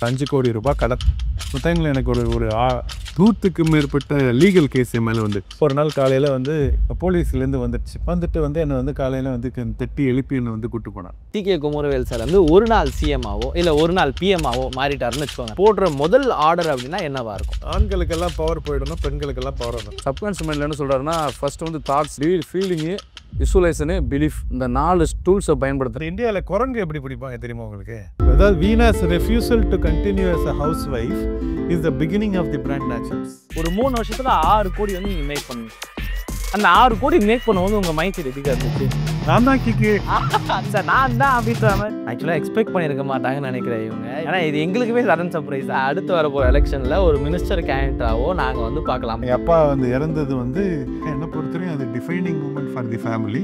5 கோடி ரூபாய் கடன். மொத்தங்கள் எனக்கு ஒரு 100க்கு மேற்பட்ட லீகல் கேஸ் என் மேலே வந்து ஒரு நாள் காலையில் வந்து போலீஸ்லேருந்து வந்துட்டு என்னை வந்து காலையில் வந்து தட்டி எழுப்பி என்னை வந்து கூட்டு போனான். டிகே குமரவேல் சார் வந்து ஒரு நாள் சிஎம்ஆவோ இல்லை ஒரு நாள் பிஎம்ஆவோ மாறிட்டாருன்னு வச்சுக்கோங்க. போடுற முதல் ஆர்டர் அப்படின்னா என்னவா இருக்கும்? ஆண்களுக்கெல்லாம் பவர் போயிடணும், பெண்களுக்கெல்லாம் பவர் வரணும். சப்கான்ஷியஸ் மைண்டில் என்ன சொல்கிறாருன்னா ஃபர்ஸ்ட் வந்து தாட்ஸ், ஃபீலிங்கு, விசுவலைசனு, பிலீஃப், இந்த 4 டூல்ஸை பயன்படுத்துகிறேன். இந்தியாவில் குரங்கு எப்படி பிடிப்பாங்க தெரியுமா உங்களுக்கு? அதாவது Venus refusal to continue as a housewife is the beginning of the brand naturals. ஒரு 3 வருஷத்துல 6 கோடி வந்து நீங்கள் மேக் பண்ணுங்க. அந்த 6 கோடி மேக் பண்ணும்போது உங்கள் மைண்ட் செட் எப்படி இருந்துச்சு? நான் தான் கிக்கு சார் நான் தான் அப்படின்ற மாதிரி ஆக்சுவலாக எக்ஸ்பெக்ட் பண்ணியிருக்க மாட்டாங்கன்னு நினைக்கிறேன் இவங்க. ஏன்னா இது எங்களுக்குமே சடன் சர்ப்ரைஸ். அடுத்து வரப்போகிற எலெக்ஷனில் ஒரு மினிஸ்டர் கேண்டிடேட்டாவோ நாங்கள் வந்து பார்க்கலாம். என் அப்பா வந்து இறந்தது வந்து என்னை பொறுத்தவரையும் அது defining moment for the family.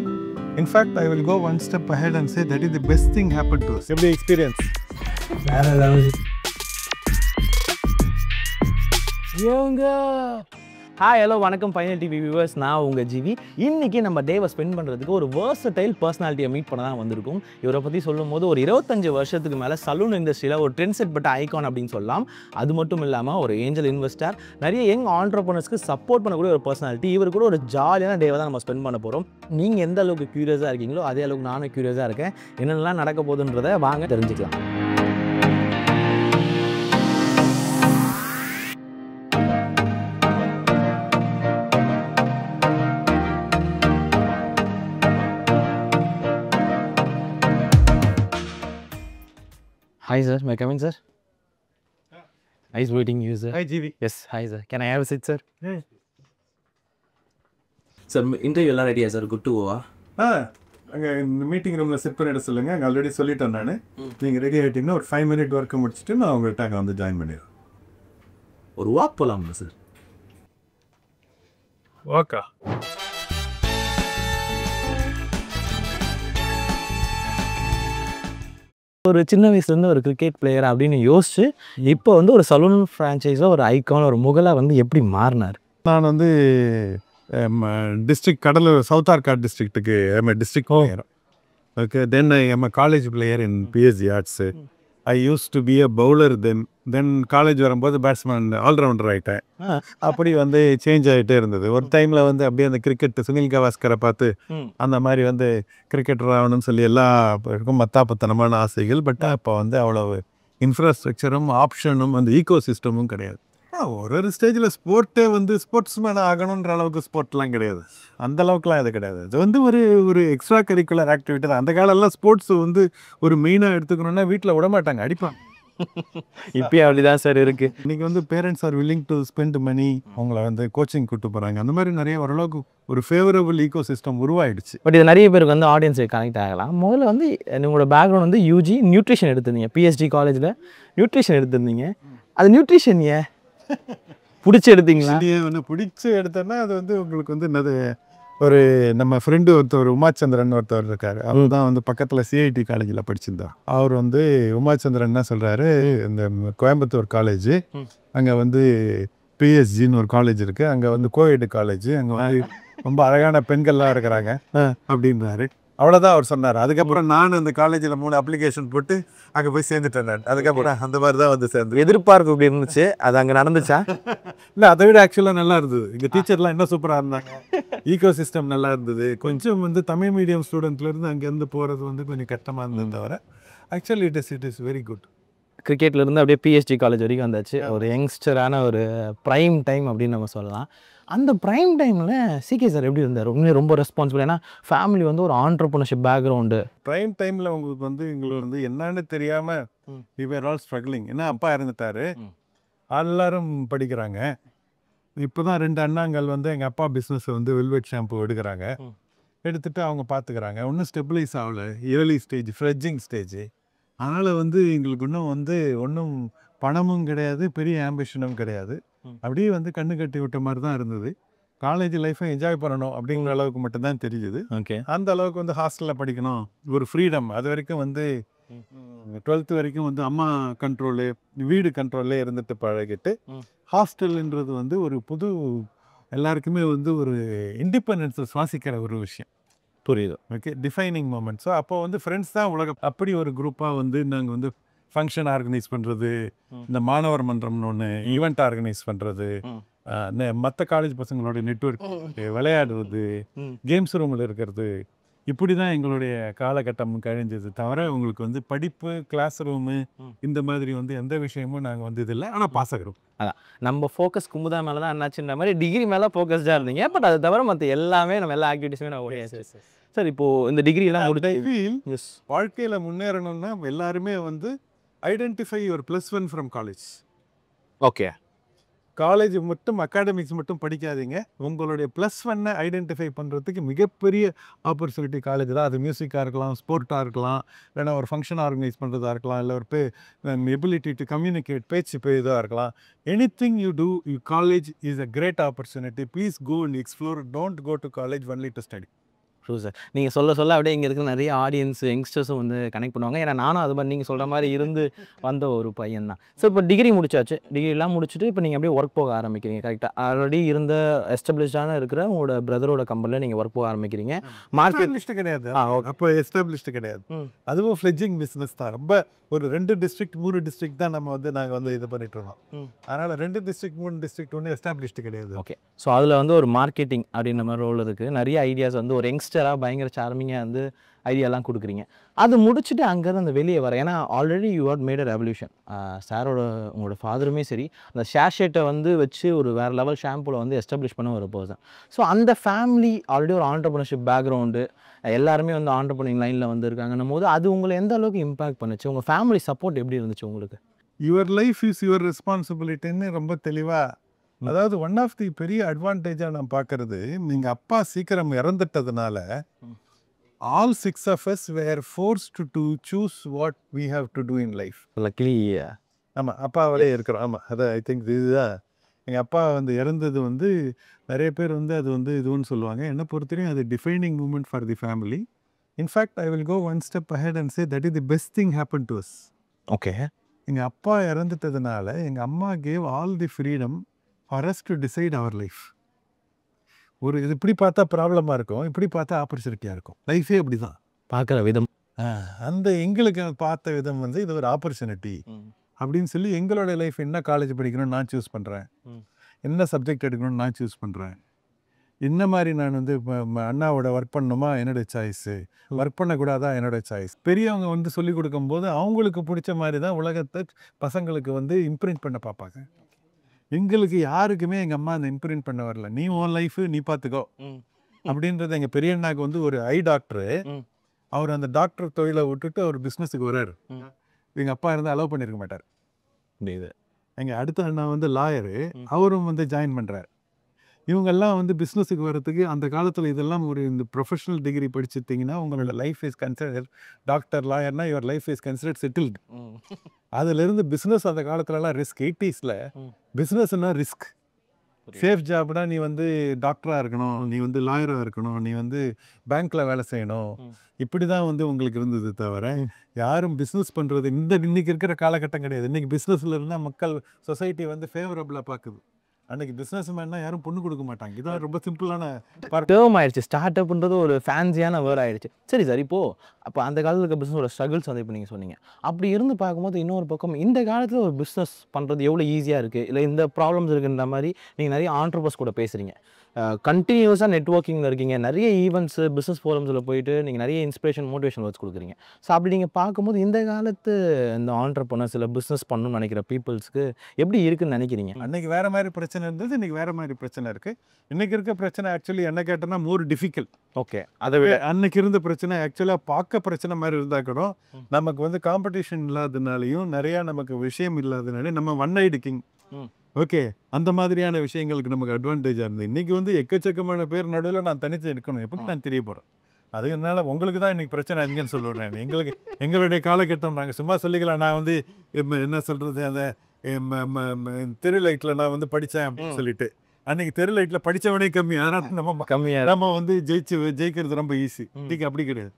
In fact I will go one step ahead and say that is the best thing happened to us. எப்படி எக்ஸ்பீரியன்ஸ்? வேற லெவல். ஹாய் ஹலோ வணக்கம் ஃபைனல் டிவி வியூவர்ஸ், நான் உங்கள் ஜிவி. இன்றைக்கி நம்ம டேவை ஸ்பெண்ட் பண்ணுறதுக்கு ஒரு வேர்சடைல் பர்சனாலிட்டியை மீட் பண்ண தான் வந்திருக்கும். இவரை பற்றி சொல்லும் போது ஒரு 25 வருஷத்துக்கு மேலே சலூன் இண்டஸ்ட்ரியில் ஒரு ட்ரெண்ட் செட் பட்ட ஐகான் அப்படின்னு சொல்லலாம். அது மட்டும் இல்லாமல் ஒரு ஏஞ்சல் இன்வெஸ்டர், நிறைய யங் ஆண்டர்ப்ரனர்ஸ்க்கு சப்போர்ட் பண்ணக்கூடிய ஒரு பர்சனாலிட்டி. இவர் கூட ஒரு ஜாலியான டேவை தான் நம்ம ஸ்பெண்ட் பண்ண போகிறோம். நீங்கள் எந்த அளவுக்கு க்யூரியஸாக இருக்கீங்களோ அதே அளவுக்கு நானும் க்யூரியஸாக இருக்கேன். என்னென்னலாம் நடக்க போகுதுன்றதை வாங்க தெரிஞ்சுக்கலாம். Hi sir, may I come in sir? Nice meeting you sir. Hi GV. Yes, hi sir. Can I have a seat sir? Yeah. Sir, interview எல்லாம் ரெடியா சார்? Good to Goa? அங்கே இந்த மீட்டிங் ரூமில் செட் பண்ணிட சொல்லுங்கள். அங்கே ஆல்ரெடி சொல்லிட்டேன் நான். நீங்கள் ரெடி ஆகிட்டிங்கன்னா ஒரு 5 minute ஒர்க்கை முடிச்சுட்டு நான் உங்கள்கிட்ட அங்கே வந்து ஜாயின் பண்ணிடுறேன். ஒரு வாக் போகலாமா சார்? வாக்கா? ஒரு சின்ன வயசுலேருந்து ஒரு கிரிக்கெட் பிளேயர் அப்படின்னு யோசிச்சு இப்போ வந்து ஒரு சலூன் ஃப்ரான்ச்சைஸில் ஒரு ஐகான், ஒரு முகலாக வந்து எப்படி மாறினார்? நான் வந்து டிஸ்ட்ரிக்ட் கடலூர், சவுத் ஆர்காட் டிஸ்ட்ரிக்ட்டுக்கு district player. Okay, then I am college player in BSc arts. I use to be a bowler. Then college வரும்போது பேட்ஸ்மேன் ஆல்ரவுண்டர் ஆகிட்டேன். அப்படி வந்து சேஞ்ச் ஆகிட்டே இருந்தது. ஒரு டைமில் வந்து அப்படியே அந்த கிரிக்கெட் சுனில் கவாஸ்கரை பார்த்து அந்த மாதிரி வந்து கிரிக்கெட்டர் ஆகணும்னு சொல்லி எல்லா இருக்கும் மத்தாப்பத்தனமான ஆசைகள். பட் அப்போ வந்து அவ்வளோ இன்ஃப்ராஸ்ட்ரக்சரும் ஆப்ஷனும் அந்த ஈகோ சிஸ்டமும் கிடையாது. ஒரு ஸ்டேஜில் ஸ்போர்ட்டே வந்து ஸ்போர்ட்ஸ்மேன் ஆகணுன்ற அளவுக்கு ஸ்போர்ட்லாம் கிடையாது. அந்த அளவுக்குலாம் இது கிடையாது. இது வந்து ஒரு எக்ஸ்ட்ரா கரிக்குலர் ஆக்டிவிட்டி தான். அந்த காலம்லாம் ஸ்போர்ட்ஸ் வந்து ஒரு மெயினாக எடுத்துக்கணுன்னா வீட்டில் விட மாட்டாங்க, அடிப்பாங்க. இப்போயே அப்படிதான் சார் இருக்குது. இன்றைக்கி வந்து parents are willing to spend money, அவங்கள வந்து கோச்சிங் கூப்பிட்டு போகிறாங்க. அந்த மாதிரி நிறைய ஓரளவுக்கு ஒரு ஃபேவரபிள் ஈகோ சிஸ்டம் உருவாயிடுச்சு. பட் இது நிறைய பேருக்கு வந்து ஆடியன்ஸை கனெக்ட் ஆகலாம். முதல்ல வந்து உங்களோட பேக்ரவுண்ட் வந்து யூஜி நியூட்ரிஷன் எடுத்திருந்தீங்க, பிஎஸ்டி காலேஜில் நியூட்ரிஷன் எடுத்திருந்தீங்க. அது நியூட்ரிஷன் ஏன் பிடிச்சி எடுத்தீங்களா? ஒன்று பிடிச்சி எடுத்தேன்னா அது வந்து உங்களுக்கு வந்து என்னது, ஒரு நம்ம ஃப்ரெண்டு ஒருத்தர் உமாச்சந்திரன் ஒருத்தர் இருக்கார். அவர் தான் வந்து பக்கத்தில் சிஐடி காலேஜில் படிச்சிருந்தார். அவர் வந்து உமாச்சந்திரன் என்ன சொல்கிறாரு, இந்த கோயம்புத்தூர் காலேஜ், அங்கே வந்து பிஎஸ்ஜின்னு ஒரு காலேஜ் இருக்குது, அங்கே வந்து கோஎட் காலேஜ், அங்கே வந்து ரொம்ப அழகான பெண்கள்லாம் இருக்கிறாங்க அப்படின்றாரு. அவ்வளோதான் அவர் சொன்னார். அதுக்கப்புறம் நான் அந்த காலேஜில் 3 அப்ளிகேஷன் போட்டு அங்கே போய் சேர்ந்துட்டேன். நான் அதுக்கப்புறம் அந்த மாதிரி தான் வந்து சேர்ந்து. எதிர்பார்ப்பு இப்படி இருந்துச்சு, அது அங்கே நடந்துச்சா? இல்லை, அதை விட ஆக்சுவலாக நல்லா இருந்தது. இங்கே டீச்சர்லாம் என்ன சூப்பராக இருந்தாங்க, ஈகோ சிஸ்டம் நல்லா இருந்தது. கொஞ்சம் வந்து தமிழ் மீடியம் ஸ்டூடெண்ட்லேருந்து அங்கேருந்து போகிறது வந்து கொஞ்சம் கஷ்டமாக இருந்தது தவிர actually it is very good. கிரிக்கெட்லேருந்து அப்படியே பிஎஸ்டி காலேஜ் வரைக்கும் வந்தாச்சு. ஒரு யங்ஸ்டரான ஒரு ப்ரைம் டைம் அப்படின்னு நம்ம சொல்லலாம். அந்த ப்ரைம் டைமில் சிகே சார் எப்படி இருந்தார்? உண்மையாக ரொம்ப ரெஸ்பான்சிபிள். ஏன்னா ஃபேமிலி வந்து ஒரு ஆண்டர்ப்ரனர்ஷிப் பேக்ரவுண்டு. ப்ரைம் டைமில் உங்களுக்கு வந்து எங்களுக்கு வந்து என்னன்னு தெரியாமல் வி வேர் ஆல் ஸ்ட்ரகிளிங். ஏன்னா அப்பா இறந்துட்டாரு, எல்லாரும் படிக்கிறாங்க. இப்போ தான் 2 அண்ணாங்கள் வந்து எங்கள் அப்பா பிஸ்னஸை வந்து வெல்வெட் ஷாம்பு எடுக்கிறாங்க, எடுத்துகிட்டு அவங்க பார்த்துக்கிறாங்க. ஒன்றும் ஸ்டெபிளைஸ் ஆகலை, ஏர்லி ஸ்டேஜ், ஃப்ரெட்ஜிங் ஸ்டேஜ். அதனால் வந்து எங்களுக்கு இன்னும் வந்து ஒன்றும் பணமும் கிடையாது, பெரிய ஆம்பிஷனும் கிடையாது. அப்படியே வந்து கண்ணு கட்டி விட்ட மாதிரி தான் இருந்தது. காலேஜ் லைஃப்பை என்ஜாய் பண்ணணும் அப்படிங்கிற அளவுக்கு மட்டும்தான் தெரிஞ்சுது. ஓகே, அந்த அளவுக்கு வந்து ஹாஸ்டலில் படிக்கணும், ஒரு ஃப்ரீடம். அது வரைக்கும் வந்து 12th வரைக்கும் வந்து அம்மா கண்ட்ரோலு, வீடு கண்ட்ரோல்லே இருந்துட்டு பழகிட்டு, ஹாஸ்டல்ன்றது வந்து ஒரு புது, எல்லாருக்குமே வந்து ஒரு இண்டிபெண்டன்ஸை சுவாசிக்கிற ஒரு விஷயம். புரியுது. Okay, defining moment. ஸோ அப்போ வந்து ஃப்ரெண்ட்ஸ் தான் உலகம். அப்படி ஒரு குரூப்பாக வந்து நாங்கள் வந்து ஃபங்க்ஷன் ஆர்கனைஸ் பண்ணுறது, இந்த மாணவர் மன்றம்னு ஒன்று ஈவெண்ட் ஆர்கனைஸ் பண்ணுறது, மற்ற காலேஜ் பசங்களோட நெட்வொர்க் விளையாடுறது, கேம்ஸ் ரூமில் இருக்கிறது, இப்படி தான் எங்களுடைய காலகட்டம் கழிஞ்சது. தவிர உங்களுக்கு வந்து படிப்பு, கிளாஸ் ரூமு இந்த மாதிரி வந்து எந்த விஷயமும் நாங்கள் வந்து இது இல்லை. ஆனால் பாஸ் ஆகிறோம். அதான் நம்ம ஃபோக்கஸ் குமுதா மேலே தான் என்னாச்சுன்ற மாதிரி டிகிரி மேலே ஃபோக்கஸ்டாக இருந்தீங்க. பட் அது தவிர மற்ற எல்லாமே நம்ம எல்லா ஆக்டிவிட்டீஸுமே நான் ஓடியாச்சு. சார் இப்போது இந்த டிகிரிலாம் முடிச்சு வாழ்க்கையில் முன்னேறணும்னா எல்லாருமே வந்து identify your +1 from college. Okay, college மட்டும் அகாடமிக்ஸ் மட்டும் படிக்காதீங்க. உங்களுடைய +1 ஐடென்டிஃபை பண்ணுறதுக்கு மிகப்பெரிய ஆப்பர்ச்சுனிட்டி காலேஜ் தான். அது மியூசிக்காக இருக்கலாம், ஸ்போர்ட்டாக இருக்கலாம், இல்லைனா ஒரு ஃபங்க்ஷன் ஆர்கனைஸ் பண்ணுறதா இருக்கலாம், இல்லை ஒரு எபிலிட்டி டு கம்யூனிகேட் பேச்சு இதாக இருக்கலாம். Anything you do, you college is a great opportunity. Please go and explore. Don't go to college only to study. True sir. நீங்கள் சொல்ல அப்படியே இங்கே இருக்கிற நிறைய ஆடியன்ஸ் யங்ஸ்டர்ஸும் வந்து கனெக்ட் பண்ணுவாங்க. ஏன்னா நானும் அது மாதிரி நீங்கள் சொல்கிற மாதிரி இருந்து வந்த ஒரு பையன் தான். ஸோ இப்போ டிகிரி முடிச்சாச்சு. டிகிரிலாம் முடிச்சுட்டு இப்போ நீங்கள் அப்படியே ஒர்க் போக ஆரம்பிக்கிறீங்க. கரெக்டாக ஆல்ரெடி இருந்த எஸ்டாப்ளிஷ்டான இருக்கிற உங்களோட பிரதரோட கம்பெனியில் நீங்கள் ஒர்க் போக ஆரம்பிக்கிறீங்க. மார்க்கெட் லிஸ்ட்டு கிடையாது, அப்போ எஸ்டாப்ளிஷ்டு கிடையாது. அதுவும் ஃப்ளெட்ஜிங் பிஸ்னஸ் தான். ரொம்ப ஒரு 2 டிஸ்ட்ரிக்ட் 3 டிஸ்ட்ரிக்ட் தான் நாங்கள் வந்து இது பண்ணிட்டு இருக்கோம். அதனால் 2 டிஸ்ட்ரிக்ட் 3 டிஸ்ட்ரிக்ட் ஒன்றும் எஸ்டாப்ளிஷ்டு கிடையாது. ஓகே, ஸோ அதில் வந்து ஒரு மார்க்கெட்டிங் அப்படின்ற மாதிரி ரோல் இருக்குது. நிறைய ஐடியாஸ் வந்து ஒரு யங்ஸ்டராக பயங்கர சார்மிங்காக வந்து ஐடியாலாம் கொடுக்குறீங்க. அது முடிச்சுட்டு அங்கேருந்து அந்த வெளியே வர, ஏன்னா already you had made a revolution. சாரோட உங்களோட ஃபாதருமே சரி, அந்த ஷேஷேட்டை வந்து வச்சு ஒரு வேறு லெவல் ஷாம்பூவில் வந்து எஸ்டாப்ளிஷ் பண்ண ஒரு பர்சன். ஸோ அந்த ஃபேமிலி ஆல்ரெடி ஒரு ஆண்டர்ப்ரனர்ஷிப் பேக்ரவுண்டு, எல்லாருமே வந்து ஆண்டர்ப்ரனிங் லைனில் வந்து இருக்காங்கன்னும் போது அது உங்களை எந்த அளவுக்கு இம்பாக்ட் பண்ணுச்சு? உங்கள் ஃபேமிலி சப்போர்ட் எப்படி இருந்துச்சு உங்களுக்கு? யுவர் லைஃப் இஸ் யுவர் ரெஸ்பான்சிபிலிட்டின்னு ரொம்ப தெளிவாக, அதாவது ஒன் ஆஃப் தி பெரிய அட்வான்டேஜாக நான் பார்க்குறது, நீங்கள் அப்பா சீக்கிரம் இறந்துட்டதுனால all 6 of us were forced to choose what we have to do in life. Luckily ஆமாம், அப்பாவோடே இருக்கிறோம். ஆமாம், அதை ஐ திங்க் இதுதான். எங்கள் அப்பா வந்து இறந்தது வந்து நிறைய பேர் வந்து அது வந்து இதுன்னு சொல்லுவாங்க. என்னை பொறுத்தவரையும் அது defining moment for the family. In fact I will go one step ahead and say that is the best thing happen to us. Okay, எங்கள் அப்பா இறந்துட்டதுனால எங்கள் அம்மா gave all the freedom for us to decide our life. ஒரு இது இப்படி பார்த்தா ப்ராப்ளமாக இருக்கும், இப்படி பார்த்தா ஆப்பர்ச்சுனிட்டியாக இருக்கும். லைஃபே அப்படி தான் பார்க்குற விதம். அந்த எங்களுக்கு பார்த்த விதம் வந்து இது ஒரு ஆப்பர்ச்சுனிட்டி அப்படின்னு சொல்லி எங்களோட லைஃப் என்ன காலேஜ் படிக்கணும்னு நான் சூஸ் பண்ணுறேன், என்ன சப்ஜெக்ட் எடுக்கணும்னு நான் சூஸ் பண்ணுறேன், என்ன மாதிரி நான் வந்து அண்ணாவோட ஒர்க் பண்ணணுமா என்னோடய சாய்ஸு, ஒர்க் பண்ணக்கூடாதா என்னோடய சாய்ஸ். பெரியவங்க வந்து சொல்லிக் கொடுக்கும்போது அவங்களுக்கு பிடிச்ச மாதிரி தான் உலகத்தை பசங்களுக்கு வந்து இம்ப்ரிண்ட் பண்ண பார்ப்பாங்க. எங்களுக்கு யாருக்குமே எங்கள் அம்மா அந்த இம்ப்ரிண்ட் பண்ண வரல. நீ உன் லைஃபு நீ பார்த்துக்கோ அப்படின்றது. எங்கள் பெரிய அண்ணாக்கு வந்து ஒரு ஐ டாக்டரு, அவர் அந்த டாக்டர் தொழிலை விட்டுட்டு அவர் பிஸ்னஸுக்கு வர்றாரு. எங்கள் அப்பா இருந்து அலோவ் பண்ணியிருக்க மாட்டார். இது எங்கள் அடுத்த அண்ணா வந்து லாயரு, அவரும் வந்து ஜாயின் பண்ணுறாரு. இவங்கெல்லாம் வந்து பிஸ்னஸுக்கு வர்றதுக்கு அந்த காலத்தில் இதெல்லாம் ஒரு இந்த ப்ரொஃபஷனல் டிகிரி படிச்சுட்டிங்கன்னா உங்களோட லைஃப் இஸ் கன்சிடர், டாக்டர் லாயர்னா your life is consider settled. அதுலேருந்து பிஸ்னஸ் அந்த காலத்துலலாம் ரிஸ்க். 80s பிஸ்னஸ்னா ரிஸ்க். சேஃப் ஜாப்னா நீ வந்து டாக்டராக இருக்கணும், நீ வந்து லாயராக இருக்கணும், நீ வந்து பேங்க்கில் வேலை செய்யணும், இப்படி தான் வந்து உங்களுக்கு இருந்தது. தவிர யாரும் பிஸ்னஸ் பண்ணுறது இன்னைக்கு இருக்கிற காலகட்டம் கிடையாது. இன்றைக்கி பிஸ்னஸில் இருந்தால் மக்கள் சொசைட்டி வந்து ஃபேவரபுளாக பார்க்குது. அன்றைக்கி பிஸ்னஸ் மேன்னா யாரும் பொண்ணு கொடுக்க மாட்டாங்க. இதான் ரொம்ப சிம்பிளான டேர்ம் ஆயிடுச்சு. ஸ்டார்ட் அப்ன்றது ஒரு ஃபேன்சியான வேர்ட் ஆயிடுச்சு. சரி சார், இப்போது அப்போ அந்த காலத்தில் இருக்க பிஸ்னஸோட ஸ்ட்ரகிள்ஸ் வந்து இப்போ நீங்கள் சொன்னீங்க. அப்படி இருந்து பார்க்கும்போது இன்னொரு பக்கம் இந்த காலத்தில் ஒரு பிஸ்னஸ் பண்ணுறது எவ்வளோ ஈஸியாக இருக்குது, இல்லை இந்த ப்ராப்ளம்ஸ் இருக்குன்ற மாதிரி நீங்கள் நிறைய ஆண்டர்பிரனர்ஸ் கூட பேசுகிறீங்க. கண்டினியூஸாக நெட்வொர்க்கிங்கில் இருக்கீங்க, நிறைய ஈவெண்ட்ஸு பிஸ்னஸ் ஃபோரம்ஸில் போயிட்டு நீங்கள் நிறைய இன்ஸ்பிரேஷன் மோட்டிவேஷன் ஒர்க்ஸ் கொடுக்குறீங்க. ஸோ அப்படி நீங்கள் பார்க்கும்போது இந்த காலத்து இந்த ஆண்டர்பிரனர்ஸ் இல்லை பிஸ்னஸ் பண்ணணும்னு நினைக்கிற பீப்புள்ஸ்க்கு எப்படி இருக்குன்னு நினைக்கிறீங்க? அன்றைக்கி வேறு மாதிரி பிரச்சனை இருந்தது, இன்றைக்கி வேறு மாதிரி பிரச்சனை இருக்குது. இன்றைக்கி இருக்க பிரச்சனை ஆக்சுவலி என்ன கேட்டோன்னா மோர் டிஃபிகல்ட். ஓகே, அதை விட அன்றைக்கி இருந்த பிரச்சனை ஆக்சுவலாக பார்க்க பிரச்சனை மாதிரி இருந்தால் கூட நமக்கு வந்து காம்படிஷன் இல்லாததுனாலையும் நிறையா நமக்கு விஷயம் இல்லாததுனாலே நம்ம ஒன் ஐடு கிங். ஓகே, அந்த மாதிரியான விஷயங்களுக்கு நமக்கு அட்வான்டேஜாக இருந்தது. இன்றைக்கி வந்து எக்கச்சக்கமான பேர் நடுவில் நான் தனித்து எடுக்கணும், எப்படி நான் தெரிய போகிறேன். அதனால உங்களுக்கு தான் இன்றைக்கி பிரச்சனை அதிகன்னு சொல்லுவேன். எங்களுக்கு எங்களுடைய காலகட்டம் நாங்கள் சும்மா சொல்லிக்கலாம். நான் வந்து என்ன சொல்கிறது, அந்த தெரு லைட்டில் நான் வந்து படித்தேன் அப்படின்னு சொல்லிட்டு, அன்றைக்கி தெரு லைட்டில் படித்தவனே கம்மி. அதனால் நம்ம வந்து ஜெயிக்கிறது ரொம்ப ஈஸி. இன்றைக்கி அப்படி கிடையாது.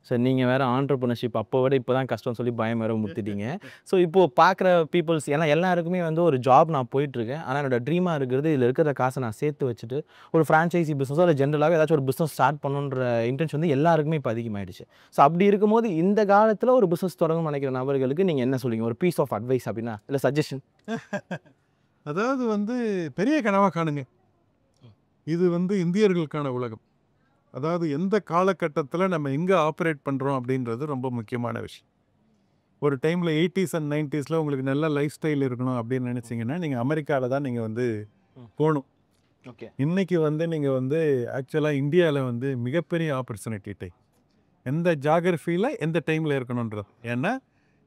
சார் நீங்கள் வேறு ஆண்டர்ப்ரனர்ஷிப் அப்போ விட இப்போ தான் கஷ்டம் சொல்லி பயம் வேறு முத்திட்டீங்க. ஸோ இப்போது பார்க்குற பீப்புள்ஸ் ஏன்னா எல்லாருக்குமே வந்து ஒரு ஜாப் நான் போயிட்டுருக்கேன். ஆனால் என்னோட ட்ரீமாக இருக்கிறது இதில் இருக்கிற காசை நான் சேர்த்து வச்சுட்டு ஒரு ஃப்ரான்ச்சைசி பிஸ்னஸோ இல்லை ஜென்ரலாகவே ஏதாச்சும் ஒரு பிஸ்னஸ் ஸ்டார்ட் பண்ணணுன்ற இன்டென்ஷன் வந்து எல்லாருக்குமே இப்போ அதிகமாகிடுச்சு. ஸோ அப்படி இருக்கும்போது இந்த காலத்தில் ஒரு பிஸ்னஸ் தொடங்கணும்னு நினைக்கிற நபர்களுக்கு நீங்கள் என்ன சொல்லுவீங்க? ஒரு பீஸ் ஆஃப் அட்வைஸ் அப்படின்னா இல்லை சஜஷன்? அதாவது வந்து பெரிய கனவாக காணுங்க. இது வந்து இந்தியர்களுக்கான உலகம். அதாவது எந்த காலகட்டத்தில் நம்ம எங்கே ஆப்ரேட் பண்ணுறோம் அப்படின்றது ரொம்ப முக்கியமான விஷயம். ஒரு டைமில் 80s and 90s உங்களுக்கு நல்ல லைஃப் ஸ்டைல் இருக்கணும் அப்படின்னு நினச்சிங்கன்னா நீங்கள் அமெரிக்காவில் தான் நீங்கள் வந்து போகணும். ஓகே. இன்றைக்கி வந்து நீங்கள் வந்து ஆக்சுவலாக இந்தியாவில் வந்து மிகப்பெரிய ஆப்பர்ச்சுனிட்டி டைம். எந்த ஜாகிரஃபியில் எந்த டைமில் இருக்கணுன்றது. ஏன்னா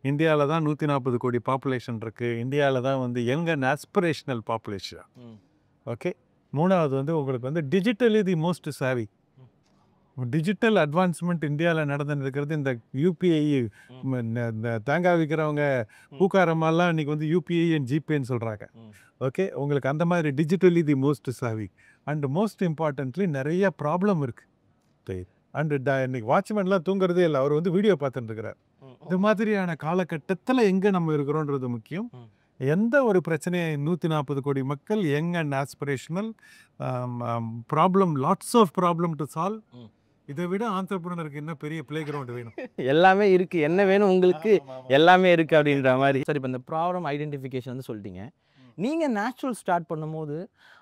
இந்தியாவில் தான் 140 கோடி பாப்புலேஷன் இருக்குது. இந்தியாவில் தான் வந்து young and aspirational population. Okay. மூணாவது வந்து உங்களுக்கு வந்து டிஜிட்டலி தி மோஸ்ட் சாவி. டிஜிட்டல் அட்வான்ஸ்மெண்ட் இந்தியாவில் நடந்துருக்கிறது. இந்த யூபிஐ இந்த தேங்காய் விற்கிறவங்க பூக்காரமெல்லாம் இன்றைக்கி வந்து யூபிஐ அண்ட் ஜிபேன்னு சொல்கிறாங்க. ஓகே. உங்களுக்கு அந்த மாதிரி டிஜிட்டலி தி மோஸ்ட் சாவி. அண்ட் மோஸ்ட் இம்பார்ட்டன்ட்லி நிறைய ப்ராப்ளம் இருக்குது. அண்டு இன்னைக்கு வாட்ச்மேன்லாம் தூங்குறதே இல்லை, அவர் வந்து வீடியோ பார்த்துட்டு இருக்கிறார். இந்த மாதிரியான காலகட்டத்தில் எங்கே நம்ம இருக்கிறோன்றது முக்கியம். எந்த ஒரு பிரச்சனையை 140 கோடி மக்கள் young and aspirational problem, lots of problem to solve. இதை விட ஆண்டர்பிரினருக்கு என்ன பெரிய பிளே கிரவுண்ட் வேணும்? எல்லாமே இருக்குது, என்ன வேணும் உங்களுக்கு எல்லாமே இருக்குது அப்படின்ற மாதிரி. சரி, இப்போ இந்த ப்ராப்ளம் ஐடென்டிஃபிகேஷன் வந்து சொல்லிட்டீங்க. நீங்கள் நேச்சுரல் ஸ்டார்ட் பண்ணும்போது